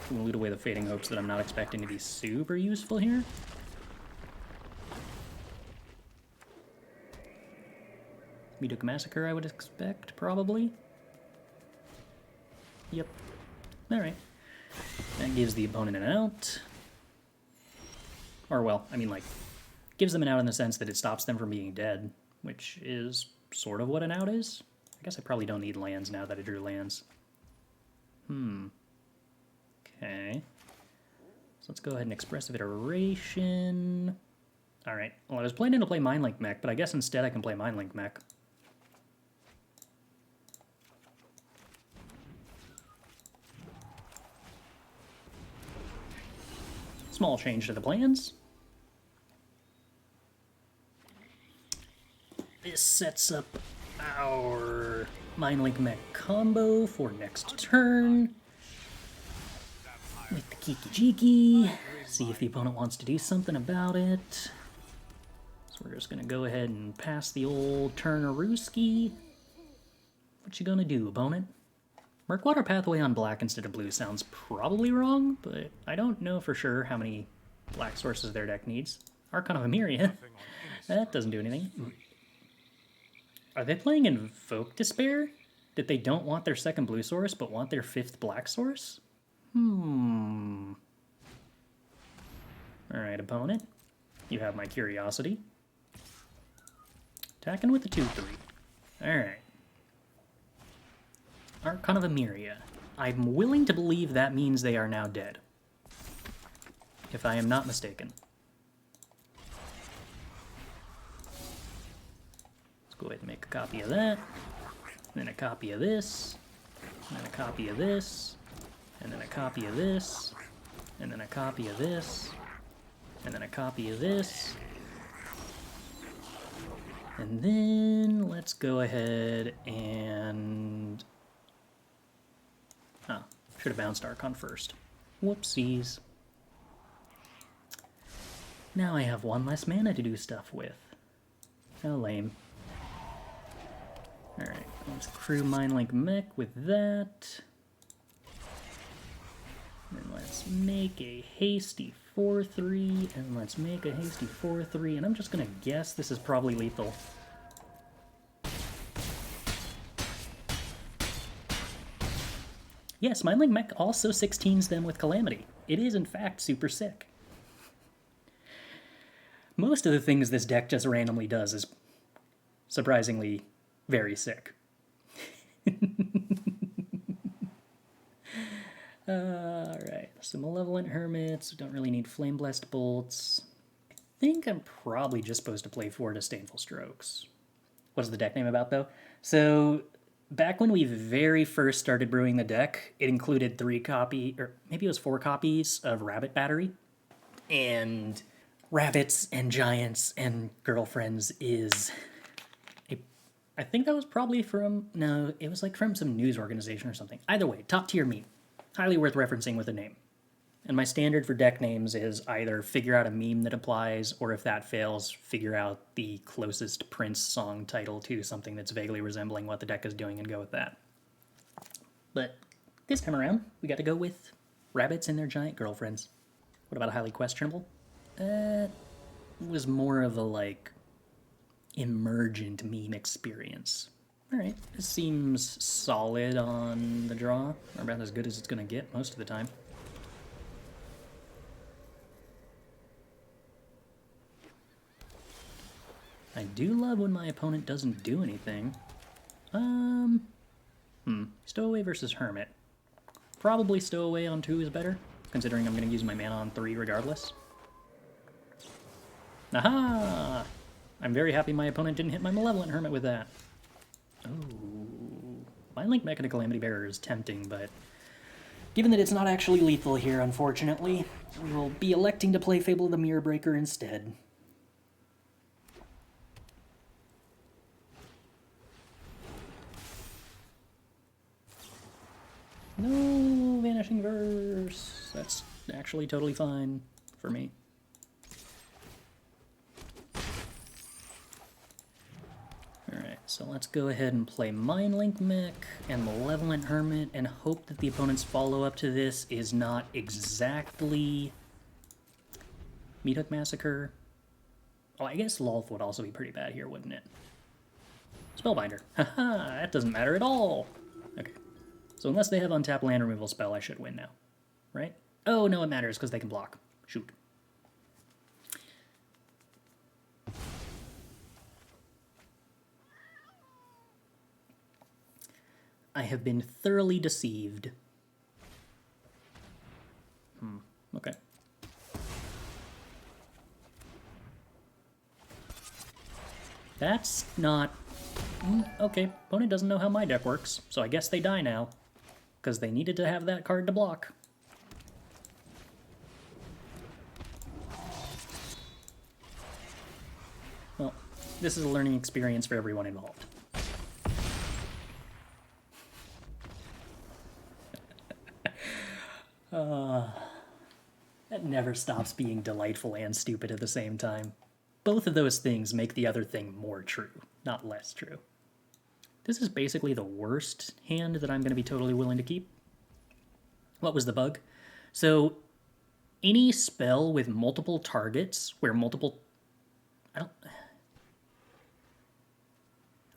I'm gonna loot away the Fading Hopes that I'm not expecting to be super useful here. Meduk Massacre, I would expect, probably. Yep. Alright. That gives the opponent an out. Or, well, I mean, like, gives them an out in the sense that it stops them from being dead, which is sort of what an out is. I guess I probably don't need lands now that I drew lands. Okay. So let's go ahead and Expressive Iteration. Alright, well, I was planning to play Mindlink Mech, but I guess instead I can play Mindlink Mech. Small change to the plans. This sets up our Mindlink Mech combo for next turn. With the Kiki-Jiki. See if the opponent wants to do something about it. So we're just gonna go ahead and pass the old Turnerooski. What you gonna do, opponent? Murkwater Pathway on black instead of blue sounds probably wrong, but I don't know for sure how many black sources their deck needs. Archon of Emeria. That doesn't do anything. Are they playing Invoke Despair? That they don't want their second blue source, but want their 5th black source? Alright, opponent. You have my curiosity. Attacking with the 2/3. Alright. Archon of Emeria. I'm willing to believe that means they are now dead. If I am not mistaken. Let's go ahead and make a copy of that. Then a copy of this. And then a copy of this. And then a copy of this. And then a copy of this. And then a copy of this. And then let's go ahead and... Oh, should have bounced Archon first. Whoopsies. Now I have one less mana to do stuff with. How lame. Alright, let's crew Mindlink Mech with that. And let's make a hasty 4/3, and let's make a hasty 4/3, and I'm just gonna guess this is probably lethal. Yes, Mindlink Mech also 16s them with Calamity. It is, in fact, super sick. Most of the things this deck just randomly does is surprisingly very sick. Alright, so Malevolent Hermits, we don't really need Flame Blessed Bolts. I think I'm probably just supposed to play 4 Disdainful Strokes. What's the deck name about, though? So, back when we very first started brewing the deck, it included 4 copies of Rabbit Battery. And Rabbits and Giants and Girlfriends is... I think that was probably from... No, it was like from some news organization or something. Either way, top tier meme. Highly worth referencing with a name. And my standard for deck names is either figure out a meme that applies, or if that fails, figure out the closest Prince song title to something that's vaguely resembling what the deck is doing and go with that. But this time around, we got to go with Rabbits and their Giant Girlfriends. What about a highly questionable? It was more of a, like, emergent meme experience. Alright, this seems solid on the draw, or about as good as it's going to get most of the time. I do love when my opponent doesn't do anything. Stowaway versus Hermit. Probably Stowaway on 2 is better, considering I'm going to use my mana on 3 regardless. Aha! I'm very happy my opponent didn't hit my Malevolent Hermit with that. Oh, Mindlink Mech and a Calamity Bearer is tempting, but given that it's not actually lethal here, unfortunately, we will be electing to play Fable of the Mirror Breaker instead. No Vanishing Verse. That's actually totally fine for me. Alright, so let's go ahead and play Mindlink Mech and Malevolent Hermit and hope that the opponent's follow-up to this is not exactly Meathook Massacre. Oh, I guess Lolth would also be pretty bad here, wouldn't it? Spellbinder. Haha, that doesn't matter at all. Okay. So unless they have untapped land removal spell, I should win now. Right? Oh, no, it matters because they can block. Shoot. I have been thoroughly deceived. Okay. That's not... Okay, opponent doesn't know how my deck works, so I guess they die now. Because they needed to have that card to block. Well, this is a learning experience for everyone involved. That never stops being delightful and stupid at the same time. Both of those things make the other thing more true, not less true. This is basically the worst hand that I'm going to be totally willing to keep. What was the bug? So, any spell with multiple targets, where multiple... I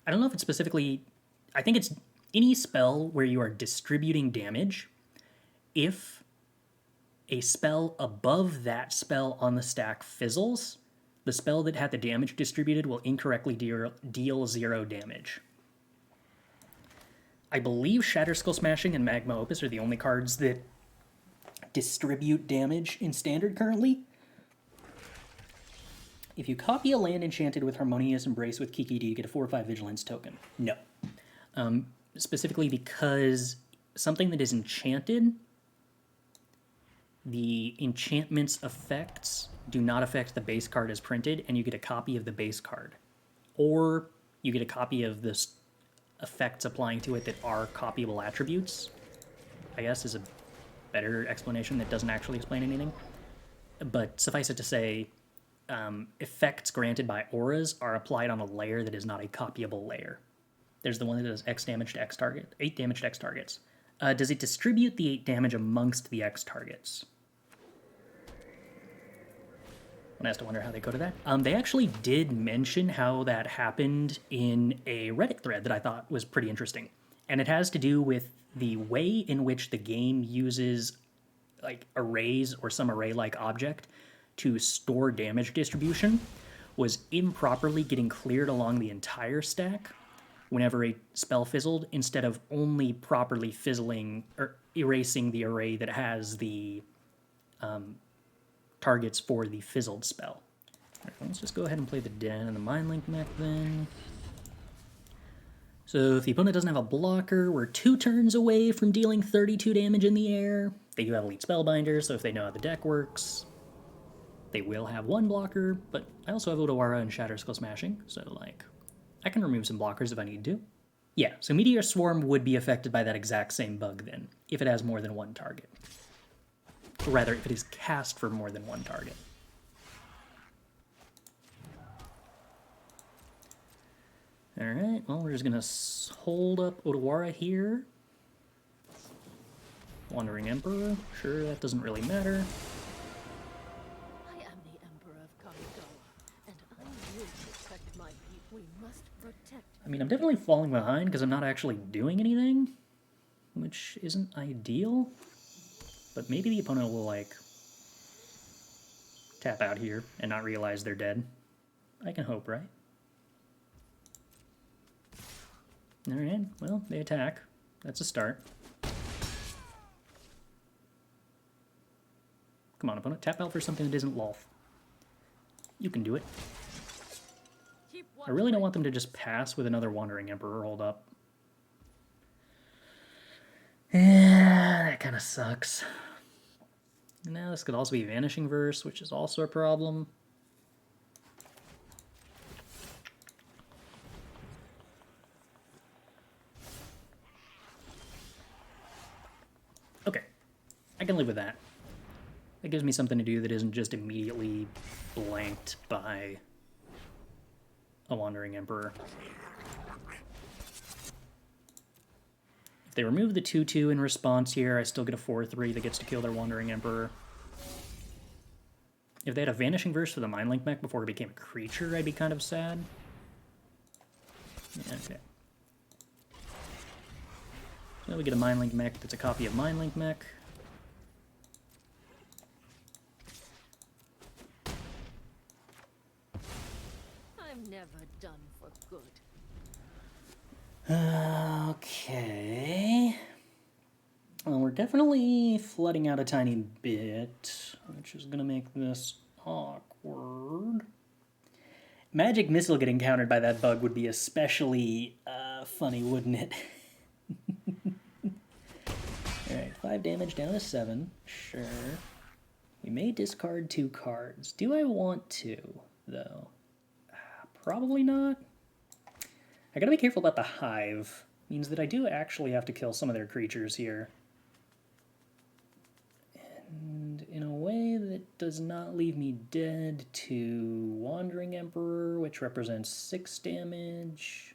don't know if it's specifically... I think it's any spell where you are distributing damage, if a spell above that spell on the stack fizzles, the spell that had the damage distributed will incorrectly deal 0 damage. I believe Shatterskull Smashing and Magma Opus are the only cards that distribute damage in Standard currently. If you copy a land enchanted with Harmonious Embrace with Kiki, do you get a 4/5 Vigilance token? No. Specifically because something that is enchanted, the enchantment's effects do not affect the base card as printed, and you get a copy of the base card. Or you get a copy of the effects applying to it that are copyable attributes, I guess is a better explanation that doesn't actually explain anything. But suffice it to say, effects granted by auras are applied on a layer that is not a copyable layer. There's the one that does X damage to X target, 8 damage to X targets. Does it distribute the 8 damage amongst the X targets? One has to wonder how they go to that. They actually did mention how that happened in a Reddit thread that I thought was pretty interesting. And it has to do with the way in which the game uses like arrays or some array-like object to store damage distribution was improperly getting cleared along the entire stack. whenever a spell fizzled, instead of only properly fizzling or erasing the array that has the targets for the fizzled spell. All right, let's just go ahead and play the Den and the Mindlink Mech then. So if the opponent doesn't have a blocker, we're 2 turns away from dealing 32 damage in the air. They do have Elite Spellbinder, so if they know how the deck works, they will have 1 blocker, but I also have Otawara and Shatterskull Smashing, so like, I can remove some blockers if I need to. Yeah, so Meteor Swarm would be affected by that exact same bug then, if it has more than 1 target. Or rather, if it is cast for more than 1 target. Alright, well, we're just going to hold up Otawara here. Wandering Emperor, sure, that doesn't really matter. I am the Emperor of Kamigawa, and I will protect my people. We must protect. I mean, I'm definitely falling behind because I'm not actually doing anything, which isn't ideal. But maybe the opponent will, like, tap out here and not realize they're dead. I can hope, right? Alright, well, they attack. That's a start. Come on, opponent. Tap out for something that isn't Lolth. You can do it. I really don't want them to just pass with another Wandering Emperor hold up. Yeah, that kind of sucks. Now this could also be Vanishing Verse, which is also a problem. Okay, I can live with that. That gives me something to do that isn't just immediately blanked by a Wandering Emperor. If they remove the 2/2 in response here, I still get a 4/3 that gets to kill their Wandering Emperor. If they had a Vanishing Verse for the Mindlink Mech before it became a creature, I'd be kind of sad. Yeah, okay. So we get a Mindlink Mech that's a copy of Mindlink Mech. I'm never done for good. Okay. Well, we're definitely flooding out a tiny bit, which is going to make this awkward. Magic Missile getting countered by that bug would be especially funny, wouldn't it? Alright, 5 damage down to 7. Sure. We may discard 2 cards. Do I want to, though? Probably not. I gotta be careful about the Hive. Means that I do actually have to kill some of their creatures here. And in a way that does not leave me dead to Wandering Emperor, which represents 6 damage.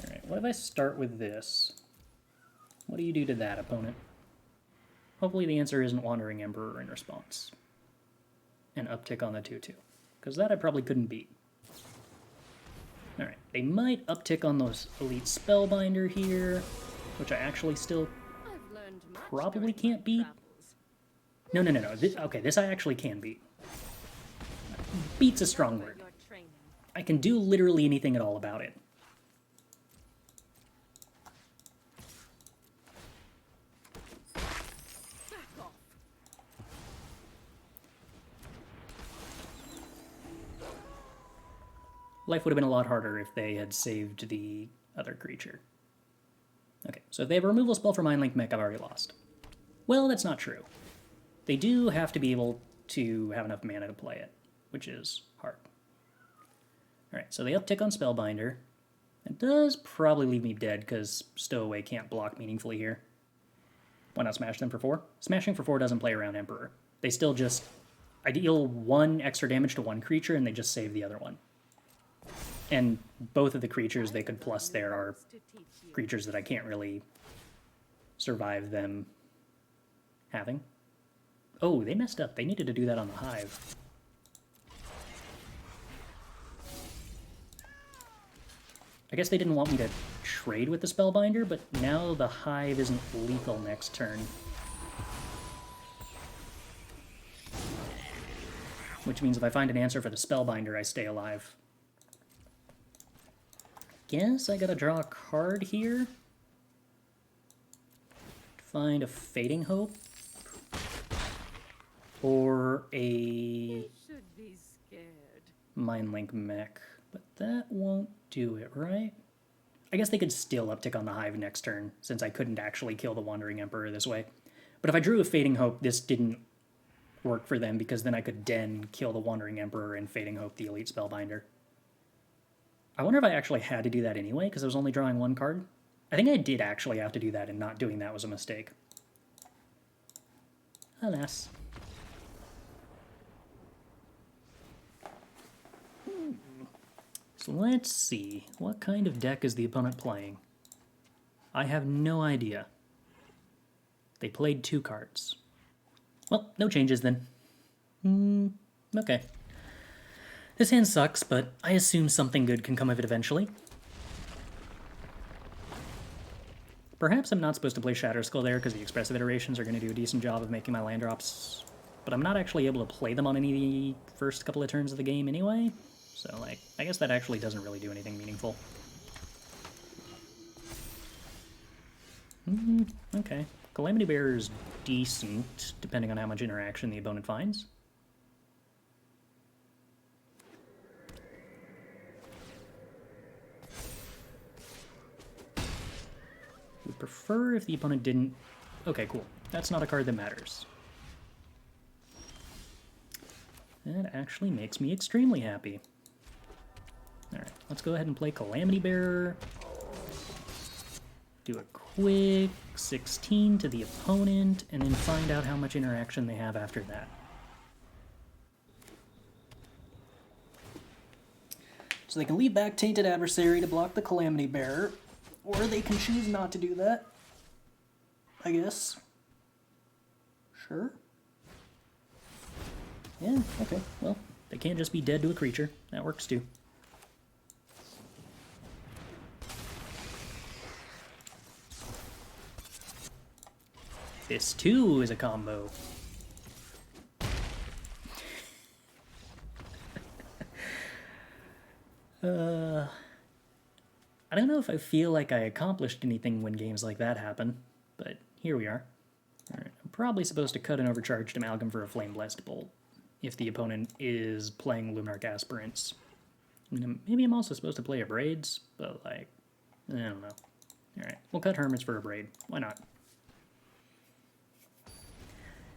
Alright, what if I start with this? What do you do to that, opponent? Hopefully the answer isn't Wandering Emperor in response. An uptick on the 2/2. Because that I probably couldn't beat. Alright, they might uptick on those Elite Spellbinder here, which I actually still probably can't beat. No. Okay, this I actually can beat. Beat's a strong word. I can do literally anything at all about it. Life would have been a lot harder if they had saved the other creature. Okay, so if they have a removal spell for Mindlink Mech, I've already lost. Well, that's not true. They do have to be able to have enough mana to play it, which is hard. Alright, so they uptick on Spellbinder. It does probably leave me dead, because Stowaway can't block meaningfully here. Why not smash them for 4? Smashing for 4 doesn't play around Emperor. They still just... I deal 1 extra damage to 1 creature, and they just save the other one. And both of the creatures they could plus there are creatures that I can't really survive them having. Oh, they messed up. They needed to do that on the Hive. I guess they didn't want me to trade with the Spellbinder, but now the Hive isn't lethal next turn. which means if I find an answer for the Spellbinder, I stay alive. Guess I gotta draw a card here. Find a Fading Hope. Or a You should be scared. Mindlink Mech. But that won't do it, right? I guess they could still uptick on the Hive next turn, since I couldn't actually kill the Wandering Emperor this way. But if I drew a Fading Hope, this didn't work for them, because then I could den kill the Wandering Emperor and Fading Hope the Elite Spellbinder. I wonder if I actually had to do that anyway, because I was only drawing one card. I think I did actually have to do that, and not doing that was a mistake. Alas. So let's see, what kind of deck is the opponent playing? I have no idea. They played 2 cards. Well, no changes then. Okay. This hand sucks, but I assume something good can come of it eventually. Perhaps I'm not supposed to play Shatterskull there because the Expressive Iterations are going to do a decent job of making my land drops, but I'm not actually able to play them on any of the first couple of turns of the game anyway. So, like, I guess that actually doesn't really do anything meaningful. Okay. Calamity Bearer is decent, depending on how much interaction the opponent finds. Would prefer if the opponent didn't... Okay, cool. That's not a card that matters. That actually makes me extremely happy. Alright, let's go ahead and play Calamity Bearer. Do a quick 16 to the opponent, and then find out how much interaction they have after that. So they can leave back Tainted Adversary to block the Calamity Bearer, or they can choose not to do that, I guess. Sure. Yeah, okay, well, they can't just be dead to a creature. That works too. This too is a combo. I don't know if I feel like I accomplished anything when games like that happen, but here we are. Alright, I'm probably supposed to cut an Overcharged Amalgam for a Flame Blessed Bolt, if the opponent is playing Luminarch Aspirants. Maybe I'm also supposed to play Abrades, but like, I don't know. Alright, we'll cut Hermits for Abrade. Why not?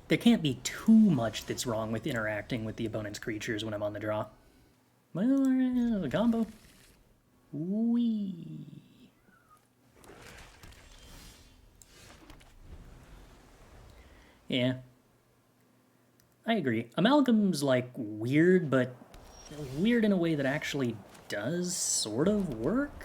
There can't be too much that's wrong with interacting with the opponent's creatures when I'm on the draw. Well, a combo. Whee. Yeah. I agree. Amalgam's, like, weird, but weird in a way that actually does sort of work.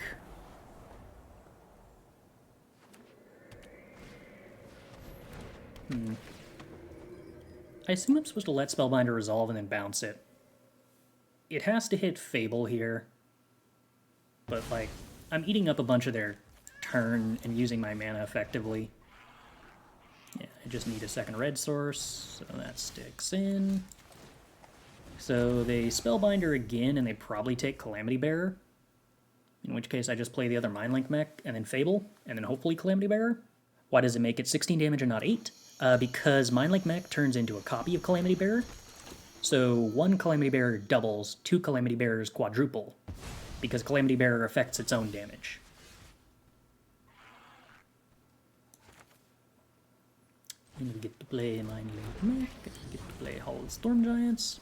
I assume I'm supposed to let Spellbinder resolve and then bounce it. It has to hit Fable here. But, like, I'm eating up a bunch of their turn and using my mana effectively. Yeah, I just need a second red source, so that sticks in. So they Spellbinder again, and they probably take Calamity Bearer. In which case I just play the other Mindlink Mech, and then Fable, and then hopefully Calamity Bearer. Why does it make it 16 damage and not 8? Because Mindlink Mech turns into a copy of Calamity Bearer. So 1 Calamity Bearer doubles, 2 Calamity Bearers quadruple, because Calamity Bearer affects its own damage. And we get to play Mindlink Mech, get to play Hall of Stormgiants.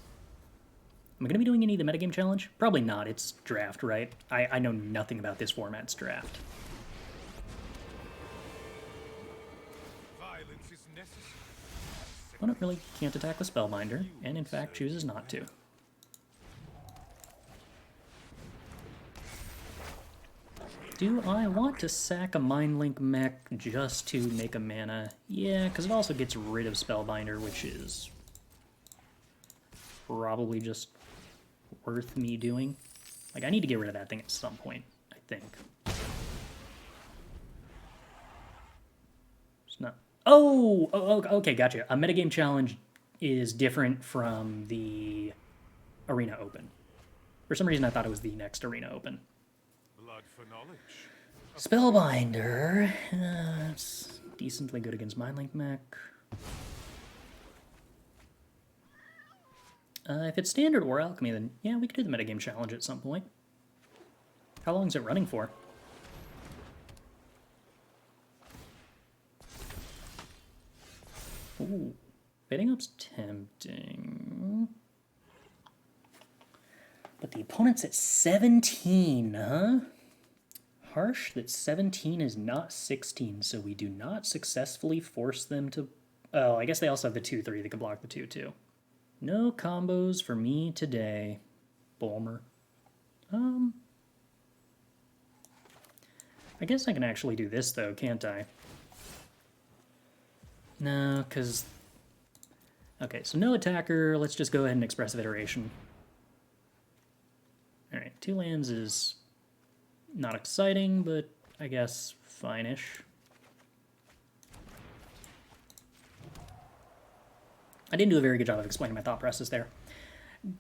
Am I going to be doing any of the metagame challenge? Probably not, it's draft, right? I know nothing about this format's draft. Opponent really can't attack with Spellbinder, and in fact chooses not to. Do I want to sack a Mindlink Mech just to make a mana? Yeah, because it also gets rid of Spellbinder, which is probably just worth me doing. Like, I need to get rid of that thing at some point, I think. It's not... Oh, okay, gotcha. A metagame challenge is different from the Arena Open. For some reason, I thought it was the next Arena Open. Blood for knowledge. Spellbinder. It's decently good against Mindlink Mech. If it's Standard or Alchemy, then yeah, we could do the metagame challenge at some point. How long is it running for? Ooh, Fading Up's tempting. But the opponent's at 17, huh? Harsh that 17 is not 16, so we do not successfully force them to... Oh, I guess they also have the 2-3 that can block the 2-2. No combos for me today, Bulmer. I guess I can actually do this, though, can't I? No, because... Okay, so no attacker. Let's just go ahead and Expressive Iteration. Alright, 2 lands is not exciting, but I guess fine-ish. I didn't do a very good job of explaining my thought process there.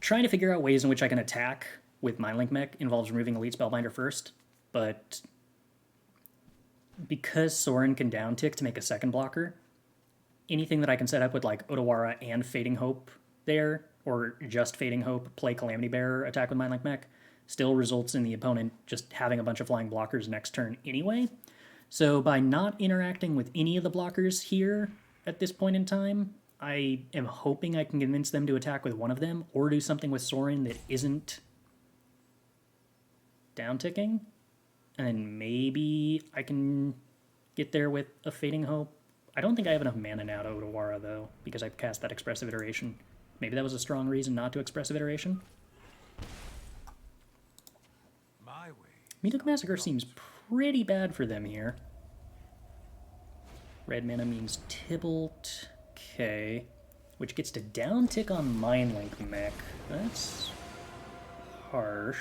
Trying to figure out ways in which I can attack with Mindlink Mech involves removing Elite Spellbinder first, but because Soaring can downtick to make a second blocker, anything that I can set up with like Otawara and Fading Hope there, or just Fading Hope, play Calamity Bearer, attack with Mindlink Mech, still results in the opponent just having a bunch of flying blockers next turn anyway. So by not interacting with any of the blockers here at this point in time, I am hoping I can convince them to attack with one of them, or do something with Soaring that isn't downticking. And then maybe I can get there with a Fading Hope. I don't think I have enough mana now to Otawara, though, because I've cast that Expressive Iteration. Maybe that was a strong reason not to Expressive Iteration. My way. Meathook Massacre seems pretty bad for them here. Red mana means Tibalt. Okay. Which gets to downtick on Mindlink Mech. That's harsh.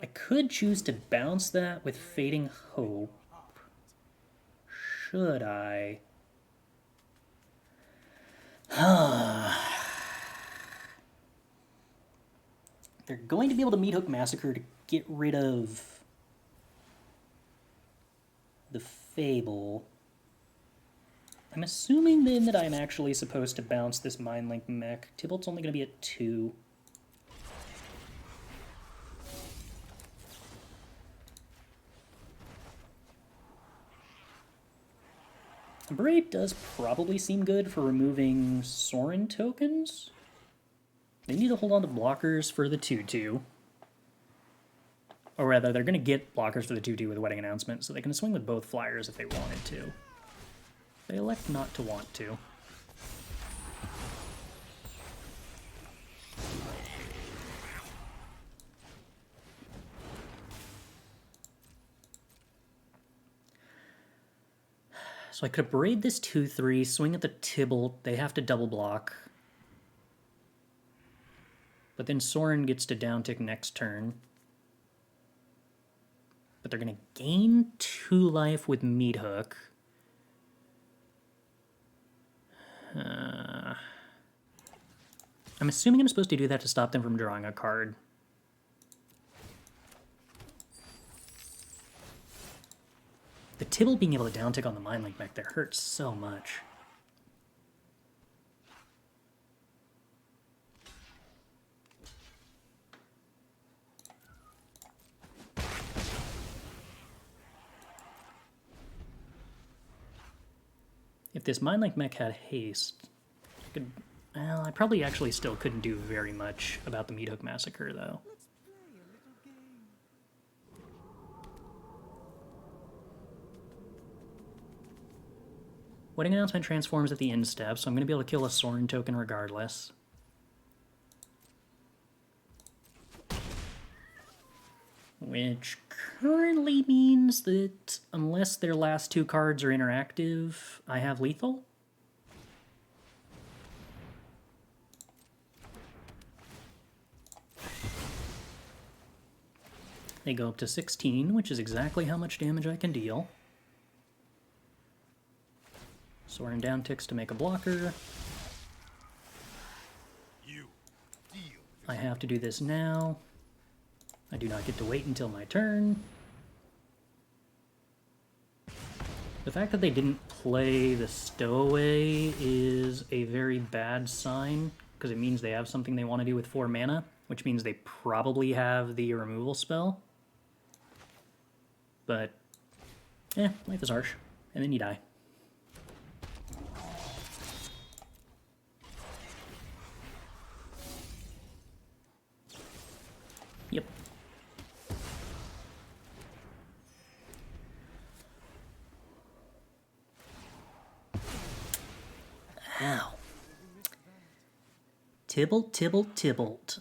I could choose to bounce that with Fading Hope. Should I? They're going to be able to Meathook Massacre to get rid of the Fable. I'm assuming then that I'm actually supposed to bounce this Mindlink Mech. Tibalt's only going to be at 2. Abrade does probably seem good for removing Soaring tokens. They need to hold on to blockers for the 2-2. Or rather, they're going to get blockers for the 2-2 with Wedding Announcement, so they can swing with both flyers if they wanted to. They elect not to want to. So I could Abrade this 2-3, swing at the Tibalt, they have to double block. But then Soaring gets to downtick next turn. But they're going to gain 2 life with Meathook. I'm assuming I'm supposed to do that to stop them from drawing a card. The Tibble being able to downtick on the Mindlink Mech there hurts so much. If this Mindlink Mech had haste, I could... Well, I probably actually still couldn't do very much about the Meathook Massacre, though. Wedding Announcement transforms at the end step, so I'm going to be able to kill a Soaring token regardless. Which currently means that unless their last 2 cards are interactive, I have lethal. They go up to 16, which is exactly how much damage I can deal. Soaring downticks to make a blocker. You deal. I have to do this now. I do not get to wait until my turn. The fact that they didn't play the Stowaway is a very bad sign, because it means they have something they want to do with 4 mana, which means they probably have the removal spell. But, life is harsh. And then you die. Yep. Ow. Tibble, tibble, tibbled.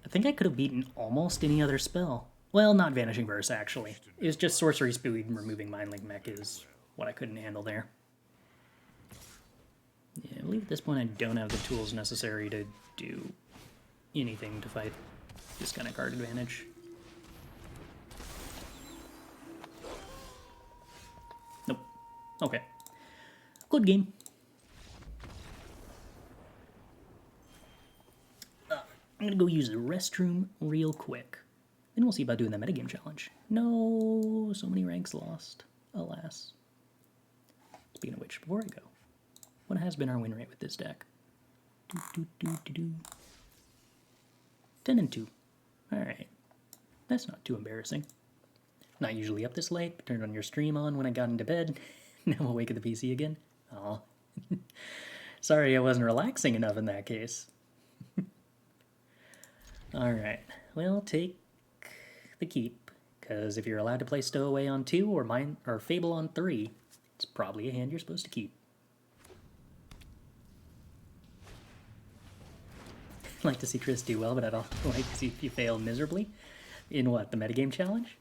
I think I could have beaten almost any other spell. Well, not Vanishing Verse, actually. It was just Sorcery Speed and removing Mindlink Mech is what I couldn't handle there. Yeah, I believe at this point I don't have the tools necessary to do anything to fight this kind of card advantage. Nope. Okay. Good game. I'm gonna go use the restroom real quick. Then we'll see about doing the metagame challenge. No, so many ranks lost. Alas. Speaking of which, before I go, what has been our win rate with this deck? 10-2. Alright. That's not too embarrassing. Not usually up this late, but turned on your stream on when I got into bed. Now I'm awake at the PC again. Aw. Sorry I wasn't relaxing enough in that case. Alright. Well, take the keep, because if you're allowed to play Stowaway on 2 or Fable on 3, it's probably a hand you're supposed to keep. I'd like to see Chris do well, but I'd also like to see if you fail miserably. In what, the metagame challenge?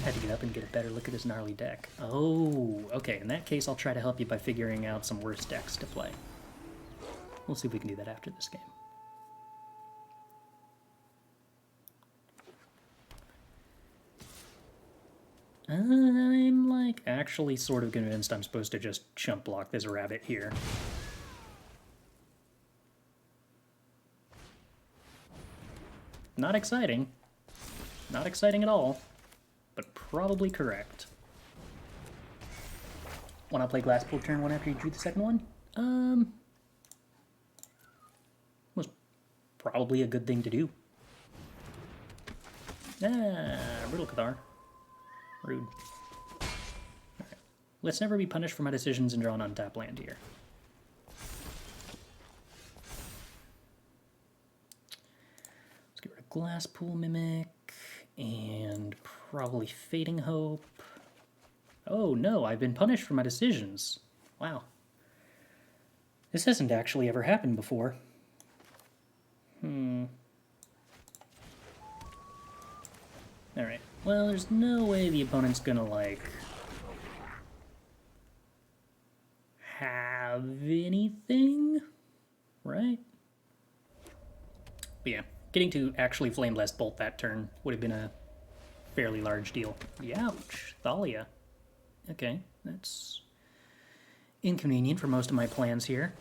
Had to get up and get a better look at his gnarly deck. Oh, okay, in that case I'll try to help you by figuring out some worse decks to play. We'll see if we can do that after this game. I'm, like, actually sort of convinced I'm supposed to just chump block this rabbit here. Not exciting. Not exciting at all, but probably correct. Want to play Glasspool turn 1 after you drew the second one? Was probably a good thing to do. Riddle Cathar. Rude. Alright. Let's never be punished for my decisions and draw an untapped land here. Let's get rid of Glasspool Mimic and probably Fading Hope. Oh no, I've been punished for my decisions. Wow. This hasn't actually ever happened before. Alright. Well, there's no way the opponent's gonna, like, have anything, right? But yeah, getting to actually Flame Blast Bolt that turn would have been a fairly large deal. Youch, Thalia. Okay, that's inconvenient for most of my plans here.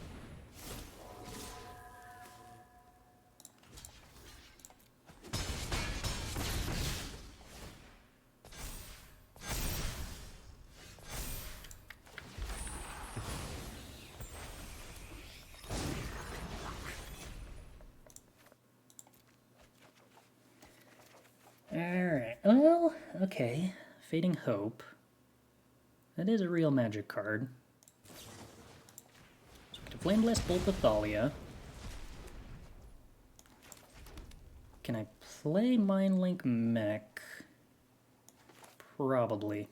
Alright, well, okay. Fading Hope. That is a real magic card. So get a Flame Blast Bolt with Thalia. Can I play Mindlink Mech? Probably.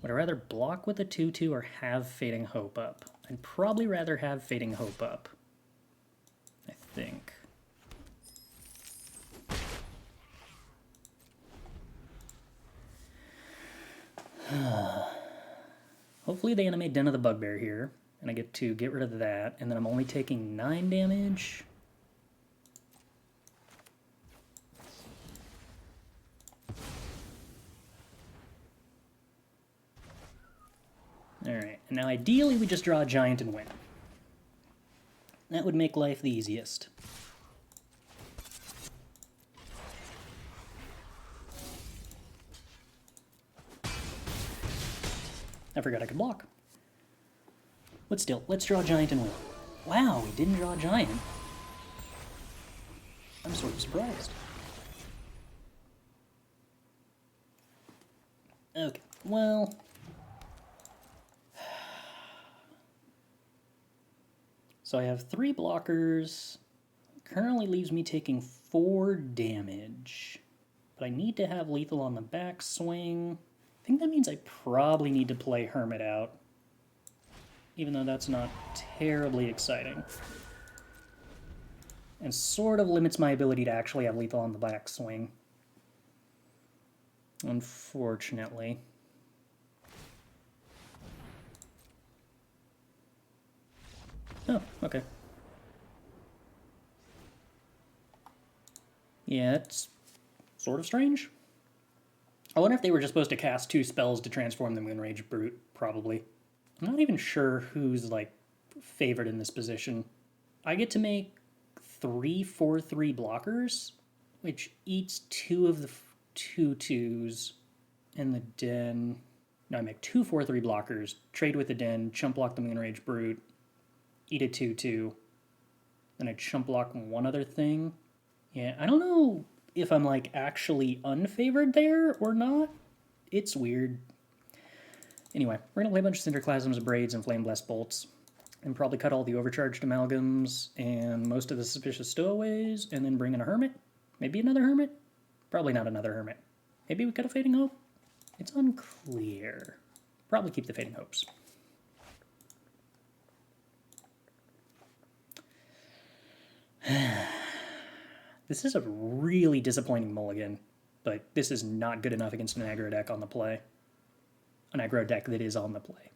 Would I rather block with a 2/2 or have Fading Hope up? I'd probably rather have Fading Hope up. I think. Hopefully they animate Den of the Bugbear here, and I get to get rid of that, and then I'm only taking 9 damage. Alright, and now ideally we just draw a giant and win. That would make life the easiest. I forgot I could block. But still, let's draw a giant and win. Wow, we didn't draw a giant. I'm sort of surprised. Okay, well... So I have 3 blockers. Currently leaves me taking 4 damage. But I need to have lethal on the backswing. I think that means I probably need to play Hermit out. Even though that's not terribly exciting. And sort of limits my ability to actually have lethal on the backswing. Unfortunately. Oh, okay. Yeah, it's sort of strange. I wonder if they were just supposed to cast 2 spells to transform the Moonrage Brute, probably. I'm not even sure who's, like, favored in this position. I get to make 3 4/3 blockers, which eats 2 of the 2/2s in the den. No, I make 2 4/3 blockers, trade with the den, chump block the Moonrage Brute, eat a 2/2, then I chump block one other thing. Yeah, I don't know if I'm, like, actually unfavored there or not. It's weird. Anyway, we're going to play a bunch of Cinderclasms, Abrades, and Flame Blessed Bolts, and probably cut all the Overcharged Amalgams and most of the Suspicious Stowaways, and then bring in a Hermit. Maybe another Hermit? Probably not another Hermit. Maybe we cut a Fading Hope? It's unclear. Probably keep the Fading Hopes. This is a really disappointing mulligan, but this is not good enough against an aggro deck on the play. An aggro deck that is on the play.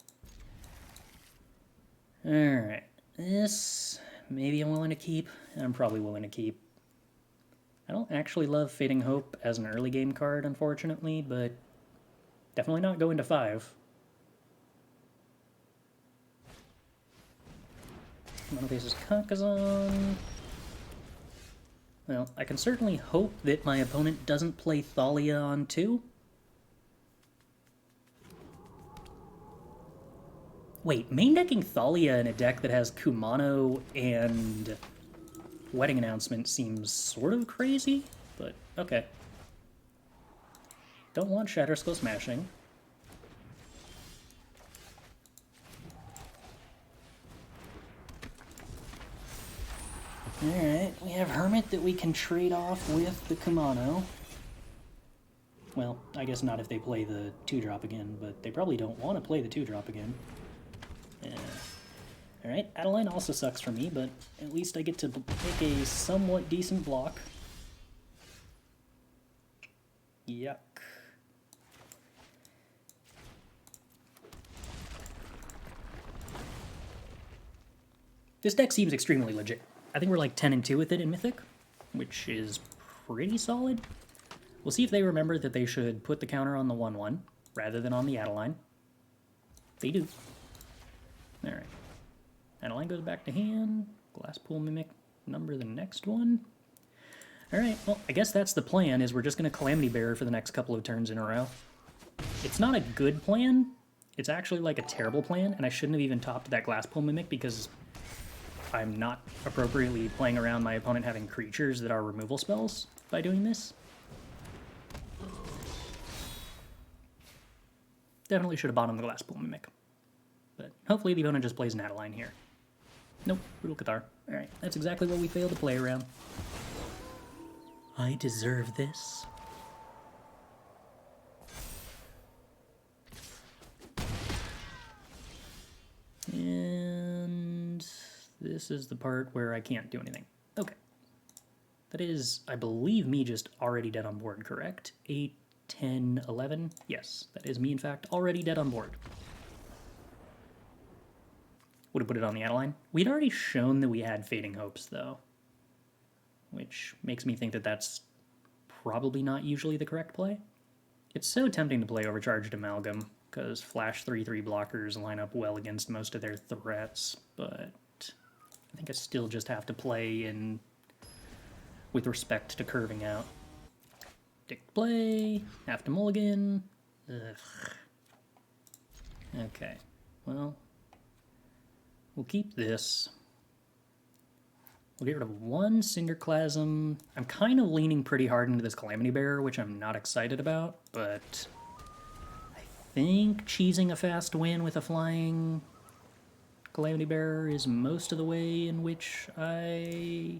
Alright, this maybe I'm willing to keep, and I'm probably willing to keep. I don't actually love Fading Hope as an early game card, unfortunately, but definitely not going to 5. Mono faces Kaki-Giants. Well, I can certainly hope that my opponent doesn't play Thalia on 2. Wait, main decking Thalia in a deck that has Kumano and Wedding Announcement seems sort of crazy, but okay. Don't want Shatterskull Smashing. Alright, we have Hermit that we can trade off with the Kumano. Well, I guess not if they play the 2-drop again, but they probably don't want to play the 2-drop again. Yeah. Alright, Adeline also sucks for me, but at least I get to make a somewhat decent block. Yuck. This deck seems extremely legit. I think we're like 10-2 with it in Mythic, which is pretty solid. We'll see if they remember that they should put the counter on the 1/1 rather than on the Adeline. They do. Alright. Adeline goes back to hand. Glasspool Mimic, number the next one. Alright, well, I guess that's the plan, is we're just going to Calamity Bearer for the next couple of turns in a row. It's not a good plan. It's actually like a terrible plan, and I shouldn't have even topped that Glasspool Mimic because I'm not appropriately playing around my opponent having creatures that are removal spells by doing this. Definitely should have bottomed the Glasspool Mimic. But hopefully the opponent just plays an Adeline here. Nope, Brutal Cathar. Alright, that's exactly what we failed to play around. I deserve this. And this is the part where I can't do anything. Okay. That is, I believe, me just already dead on board, correct? 8, 10, 11? Yes, that is me, in fact, already dead on board. Would have put it on the Adeline. We'd already shown that we had Fading Hopes, though. Which makes me think that that's probably not usually the correct play. It's so tempting to play Overcharged Amalgam, because flash 3/3 blockers line up well against most of their threats, but I think I still just have to play in with respect to curving out. Dick play, have to mulligan. Ugh. Okay, well, we'll keep this. We'll get rid of one Cinderclasm. I'm kind of leaning pretty hard into this Calamity Bearer, which I'm not excited about, but I think cheesing a fast win with a flying Calamity Bearer is most of the way in which I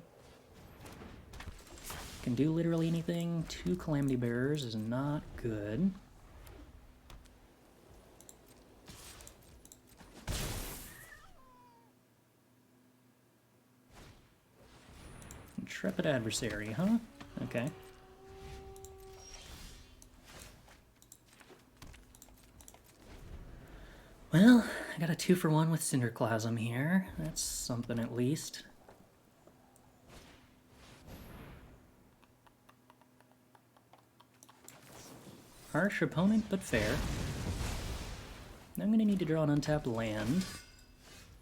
can do literally anything. 2 Calamity Bearers is not good. Intrepid Adversary, huh? Okay. Well, I got a 2-for-1 with Cinderclasm here. That's something at least. Harsh opponent, but fair. I'm going to need to draw an untapped land.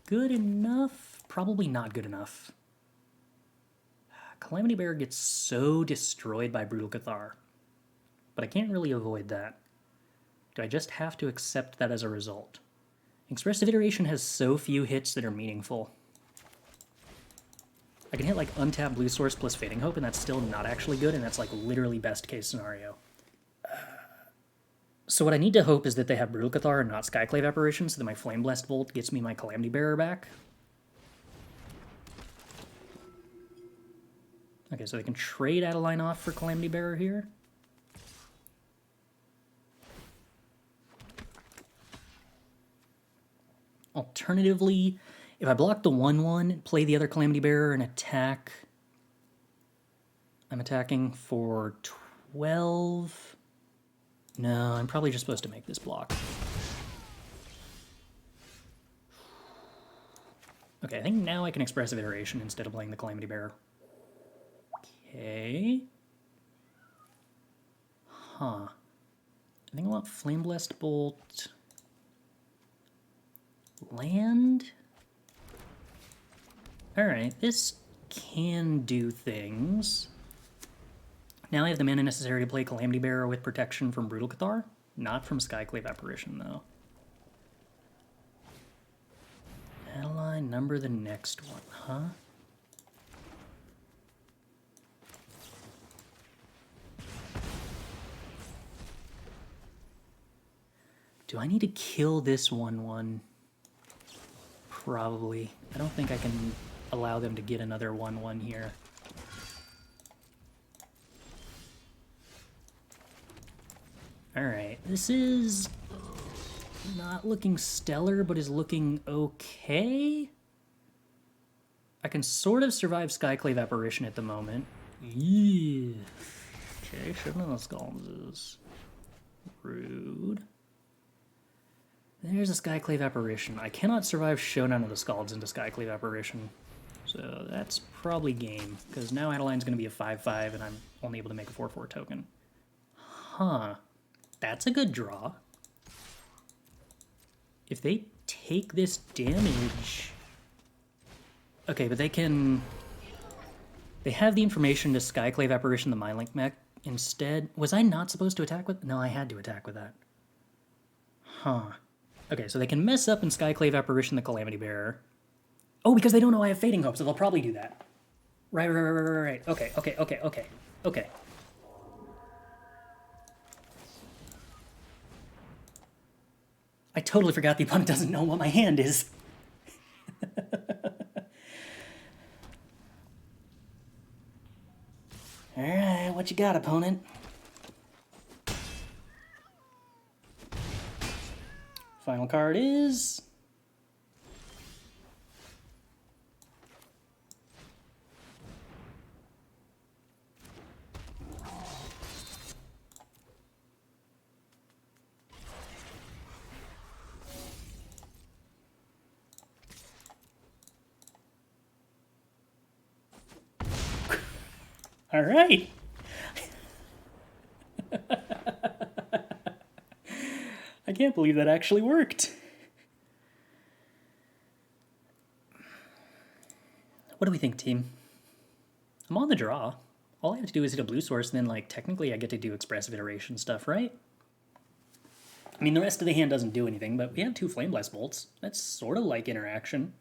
Good enough? Probably not good enough. Calamity Bearer gets so destroyed by Brutal Cathar, but I can't really avoid that. Do I just have to accept that as a result? Expressive Iteration has so few hits that are meaningful. I can hit like Untapped Blue Source plus Fading Hope, and that's still not actually good, and that's like literally best case scenario. So what I need to hope is that they have Brutal Cathar and not Skyclave Apparition, so that my Flame Blessed Bolt gets me my Calamity Bearer back. Okay, so they can trade Adeline off for Calamity Bearer here. Alternatively, if I block the 1/1, play the other Calamity Bearer and attack... I'm attacking for 12... No, I'm probably just supposed to make this block. Okay, I think now I can Expressive Iteration instead of playing the Calamity Bearer. Okay. Huh. I think I want Flame Blessed Bolt. Land? Alright, this can do things. Now I have the mana necessary to play Calamity Bearer with protection from Brutal Cathar. Not from Skyclave Apparition, though. Adeline, number the next one, huh? Do I need to kill this 1/1? Probably. I don't think I can allow them to get another 1/1 here. Alright, this is not looking stellar, but is looking okay. I can sort of survive Skyclave Apparition at the moment. Yeah. Okay, Shipment of the Skulls is rude. There's a Skyclave Apparition. I cannot survive Showdown of the Scalds into Skyclave Apparition. So that's probably game, because now Adeline's going to be a 5/5, and I'm only able to make a 4/4 token. Huh. That's a good draw. If they take this damage... Okay, but they can... They have the information to Skyclave Apparition the Mindlink Mech. Instead... Was I not supposed to attack with... No, I had to attack with that. Huh. Okay, so they can mess up in Skyclave Apparition the Calamity Bearer. Oh, because they don't know I have Fading Hope, so they'll probably do that. Right. Okay. I totally forgot the opponent doesn't know what my hand is. Alright, what you got, opponent? Final card is... All right. I can't believe that actually worked. What do we think, team? I'm on the draw. All I have to do is hit a blue source, and then, like, technically I get to do Expressive Iteration stuff, right? I mean, the rest of the hand doesn't do anything, but we have 2 Flame Blast Bolts. That's sort of like interaction.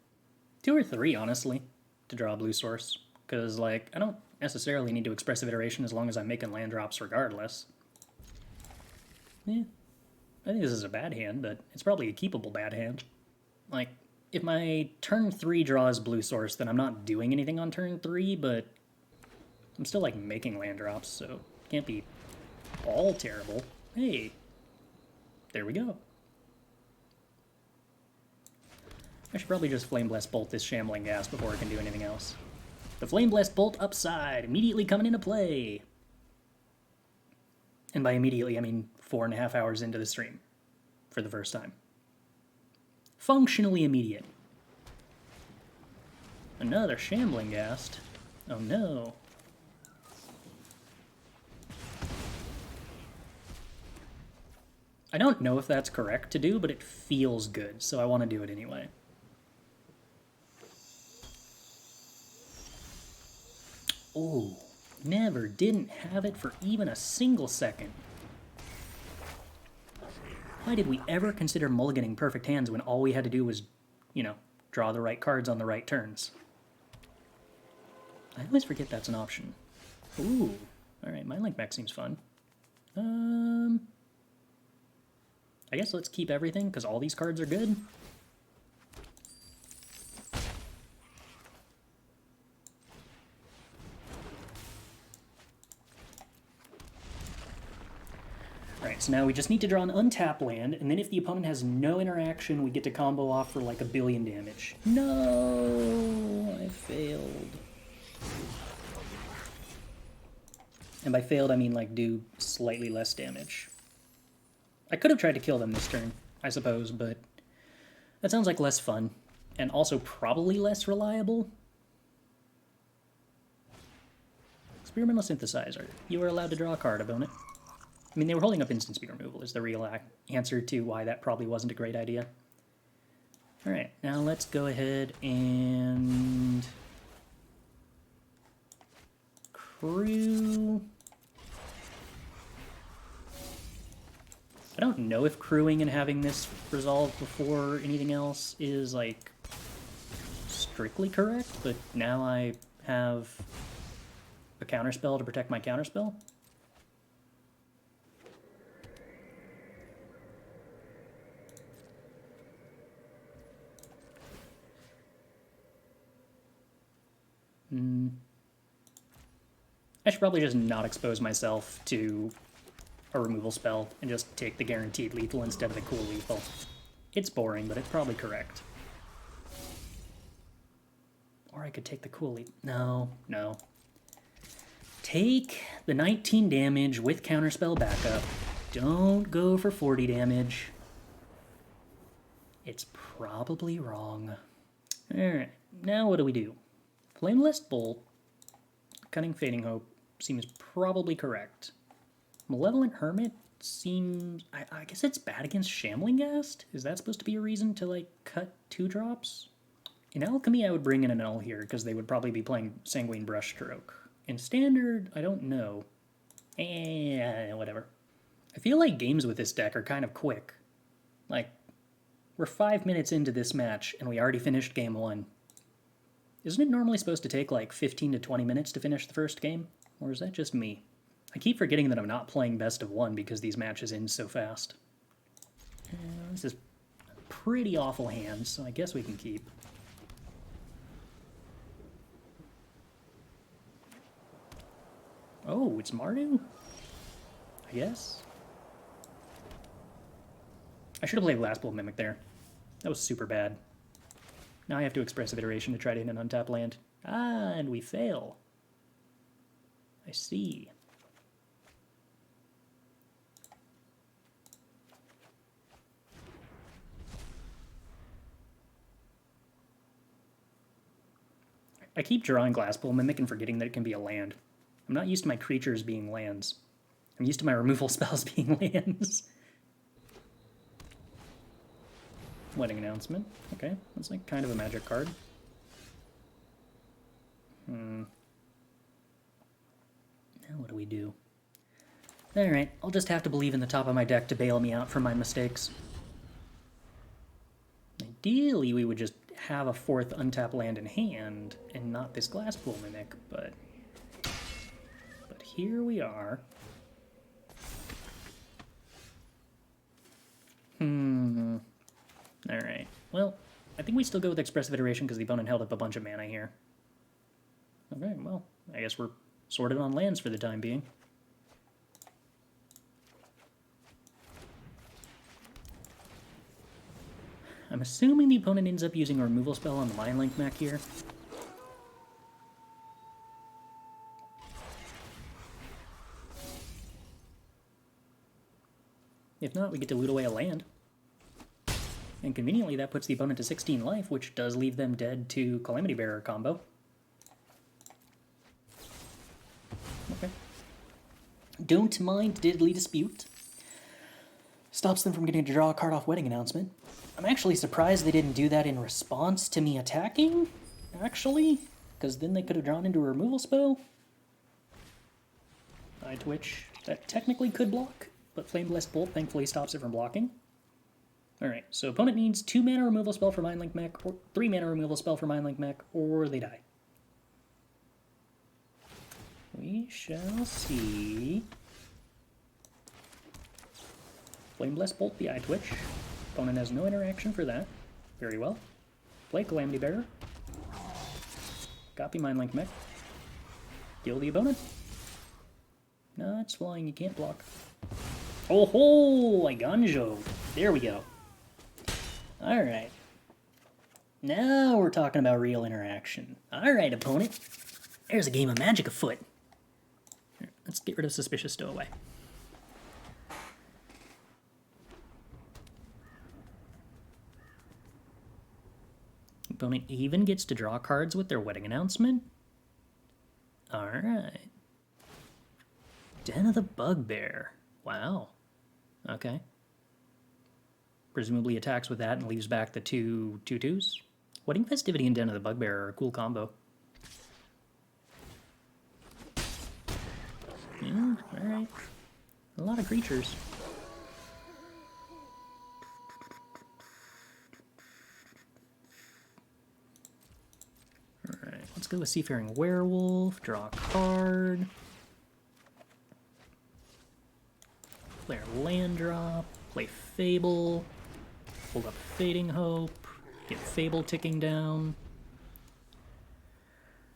2 or 3, honestly, to draw a blue source. Because, like, I don't necessarily need to Expressive Iteration as long as I'm making land drops regardless. Yeah. I think this is a bad hand, but it's probably a keepable bad hand. Like, if my turn 3 draws blue source, then I'm not doing anything on turn 3, but I'm still, like, making land drops, so it can't be all terrible. Hey, there we go. I should probably just Flame Blast Bolt this Shambling Gas before I can do anything else. The Flame Blast Bolt upside, immediately coming into play. And by immediately, I mean 4.5 hours into the stream for the first time. Functionally immediate. Another Shambling Ghast. Oh no. I don't know if that's correct to do, but it feels good, so I want to do it anyway. Oh, didn't have it for even a single second. Why did we ever consider mulliganing perfect hands when all we had to do was, you know, draw the right cards on the right turns? I always forget that's an option. Ooh, alright, Mindlink Mech seems fun. I guess let's keep everything, because all these cards are good. Alright, so now we just need to draw an untap land, and then if the opponent has no interaction, we get to combo off for like 1 billion damage. No! I failed. And by failed, I mean like do slightly less damage. I could have tried to kill them this turn, I suppose, but that sounds like less fun, and also probably less reliable. Experimental Synthesizer. You are allowed to draw a card, opponent. I mean, they were holding up instant speed removal is the real answer to why that probably wasn't a great idea. Alright, now let's go ahead and crew. I don't know if crewing and having this resolved before anything else is, like, strictly correct, but now I have a counterspell to protect my counterspell. I should probably just not expose myself to a removal spell and just take the guaranteed lethal instead of the cool lethal. It's boring, but it's probably correct. Or I could take the cool lethal. No. Take the 19 damage with counterspell backup. Don't go for 40 damage. It's probably wrong. Alright, now what do we do? Flameless Bolt, Cunning Fading Hope seems probably correct. Malevolent Hermit seems... I guess it's bad against Shambling Ghast? Is that supposed to be a reason to, like, cut 2 drops? In Alchemy, I would bring in an Annul here, because they would probably be playing Sanguine Brushstroke. In Standard, I don't know. Whatever. I feel like games with this deck are kind of quick. Like, we're 5 minutes into this match, and we already finished game 1. Isn't it normally supposed to take like 15 to 20 minutes to finish the first game? Or is that just me? I keep forgetting that I'm not playing best of 1 because these matches end so fast. This is a pretty awful hand, so I guess we can keep. Oh, it's Mardu? I guess. I should have played Glasspool Mimic there. That was super bad. Now I have to Expressive Iteration to try to hit an untapped land. Ah, and we fail. I see. I keep drawing Glasspool Mimic and forgetting that it can be a land. I'm not used to my creatures being lands. I'm used to my removal spells being lands. Wedding Announcement. Okay, that's like kind of a magic card. Now what do we do? Alright, I'll just have to believe in the top of my deck to bail me out from my mistakes. Ideally, we would just have a 4th untapped land in hand and not this Glasspool Mimic, but here we are. Alright, well, I think we still go with Expressive Iteration because the opponent held up a bunch of mana here. Okay, well, I guess we're sorted on lands for the time being. I'm assuming the opponent ends up using a removal spell on the Mindlink Mech here. If not, we get to loot away a land. And conveniently, that puts the opponent to 16 life, which does leave them dead to Calamity Bearer combo. Okay. Don't mind Diddly Dispute. Stops them from getting to draw a card off Wedding Announcement. I'm actually surprised they didn't do that in response to me attacking, actually, because then they could have drawn into a removal spell. Eye Twitch. That technically could block, but Flame Blessed Bolt thankfully stops it from blocking. Alright, so opponent needs 2 mana removal spell for Mindlink Mech, or 3 mana removal spell for Mindlink Mech, or they die. We shall see. Flame Blessed Bolt the Eye Twitch. Opponent has no interaction for that. Very well. Play Calamity Bearer. Copy Mindlink Mech. Kill the opponent. No, it's flying, you can't block. Oh ho! I ganjo. There we go. Alright. Now we're talking about real interaction. Alright, opponent. There's a game of Magic afoot. Here, let's get rid of Suspicious Stowaway. Opponent even gets to draw cards with their Wedding Announcement. Alright. Den of the Bugbear. Wow. Okay. Presumably attacks with that and leaves back the 2/2/2s. Wedding Festivity and Den of the Bugbear are a cool combo. Yeah, alright. A lot of creatures. Alright, let's go with Seafaring Werewolf, draw a card. Play our land drop, play Fable, hold up Fading Hope, get Fable ticking down.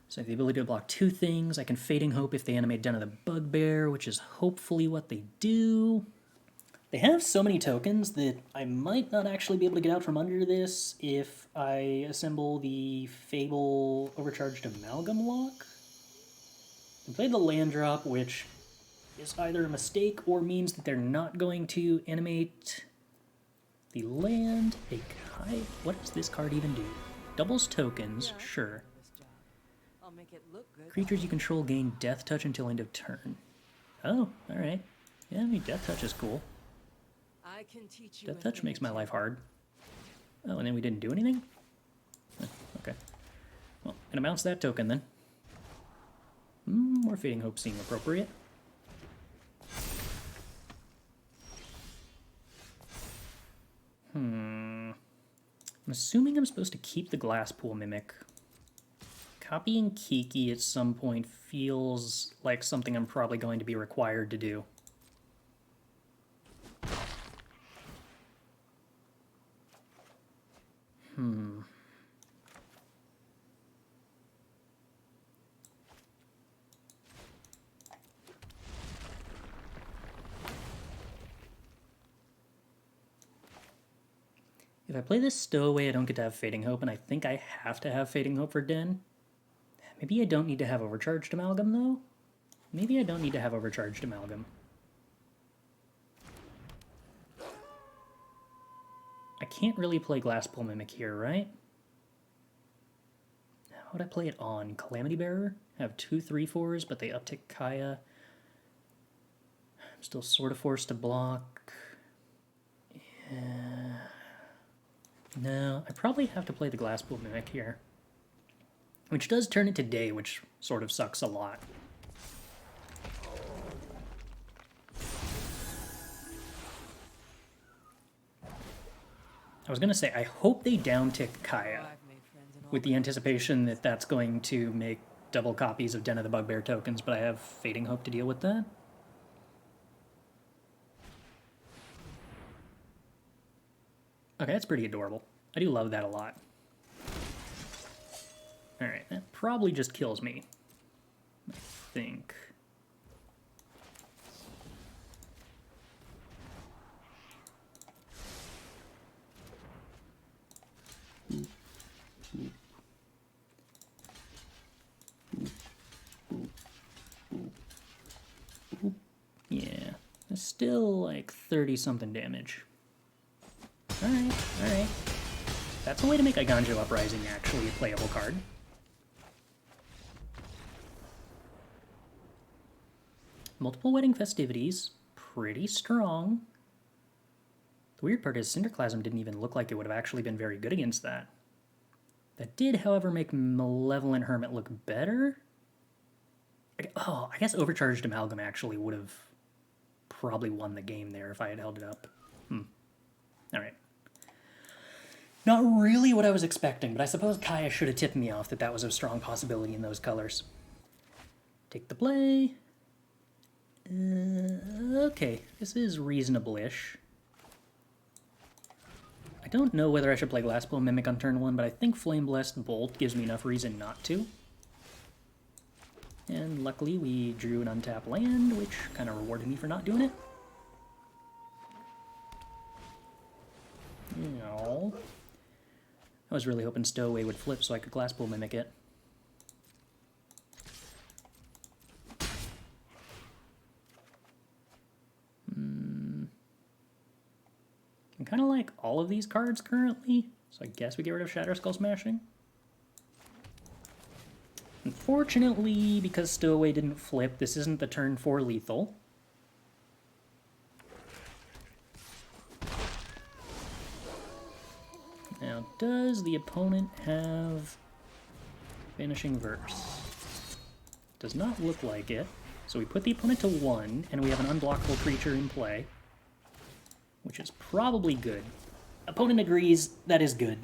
So I have the ability to block 2 things. I can Fading Hope if they animate Den of the Bugbear, which is hopefully what they do. They have so many tokens that I might not actually be able to get out from under this if I assemble the Fable Overcharged Amalgam lock. I play the land drop, which is either a mistake or means that they're not going to animate the land. What does this card even do? Doubles tokens, sure. I'll make it look good. Creatures you control gain Death Touch until end of turn. Oh, alright. Yeah, I mean, Death Touch is cool. I can teach you. Death Touch makes my life hard. Oh, and then we didn't do anything? Okay. Well, gonna bounce that token then. More Fading Hope seem appropriate. I'm assuming I'm supposed to keep the Glasspool Mimic. Copying Kiki at some point feels like something I'm probably going to be required to do. If I play this Stowaway, I don't get to have Fading Hope, and I think I have to have Fading Hope for Den. Maybe I don't need to have Overcharged Amalgam, though? Maybe I don't need to have Overcharged Amalgam. I can't really play Glasspool Mimic here, right? How would I play it on? Calamity Bearer? Have 2 3/4s, but they uptick Kaya. I'm still sort of forced to block. Yeah. No, I probably have to play the Glasspool Mimic here. Which does turn into day, which sort of sucks a lot. I was going to say, I hope they downtick Kaya, I've made friends in all with the anticipation that that's going to make double copies of Den of the Bugbear tokens, but I have fading hope to deal with that. Okay, that's pretty adorable. I do love that a lot. Alright, that probably just kills me. I think. Yeah, it's still like 30-something damage. Alright, alright. That's a way to make Eiganjo Uprising actually a playable card. Multiple Wedding Festivities, pretty strong. The weird part is Cinderclasm didn't even look like it would have actually been very good against that. That did, however, make Malevolent Hermit look better. Oh, I guess Overcharged Amalgam actually would have probably won the game there if I had held it up. Alright. Not really what I was expecting, but I suppose Kaya should have tipped me off that that was a strong possibility in those colors. Take the play. Okay, this is reasonable-ish. I don't know whether I should play Glasspool Mimic on turn 1, but I think Flame Blessed Bolt gives me enough reason not to. And luckily we drew an untapped land, which kind of rewarded me for not doing it. No. I was really hoping Stowaway would flip so I could Glasspool Mimic it. I kind of like all of these cards currently, so I guess we get rid of Shatterskull Smashing. Unfortunately, because Stowaway didn't flip, this isn't the turn 4 lethal. Now, does the opponent have Vanishing Verse? Does not look like it. So we put the opponent to 1, and we have an unblockable creature in play, which is probably good. Opponent agrees, that is good.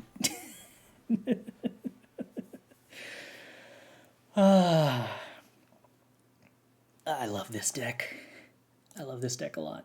I love this deck. I love this deck a lot.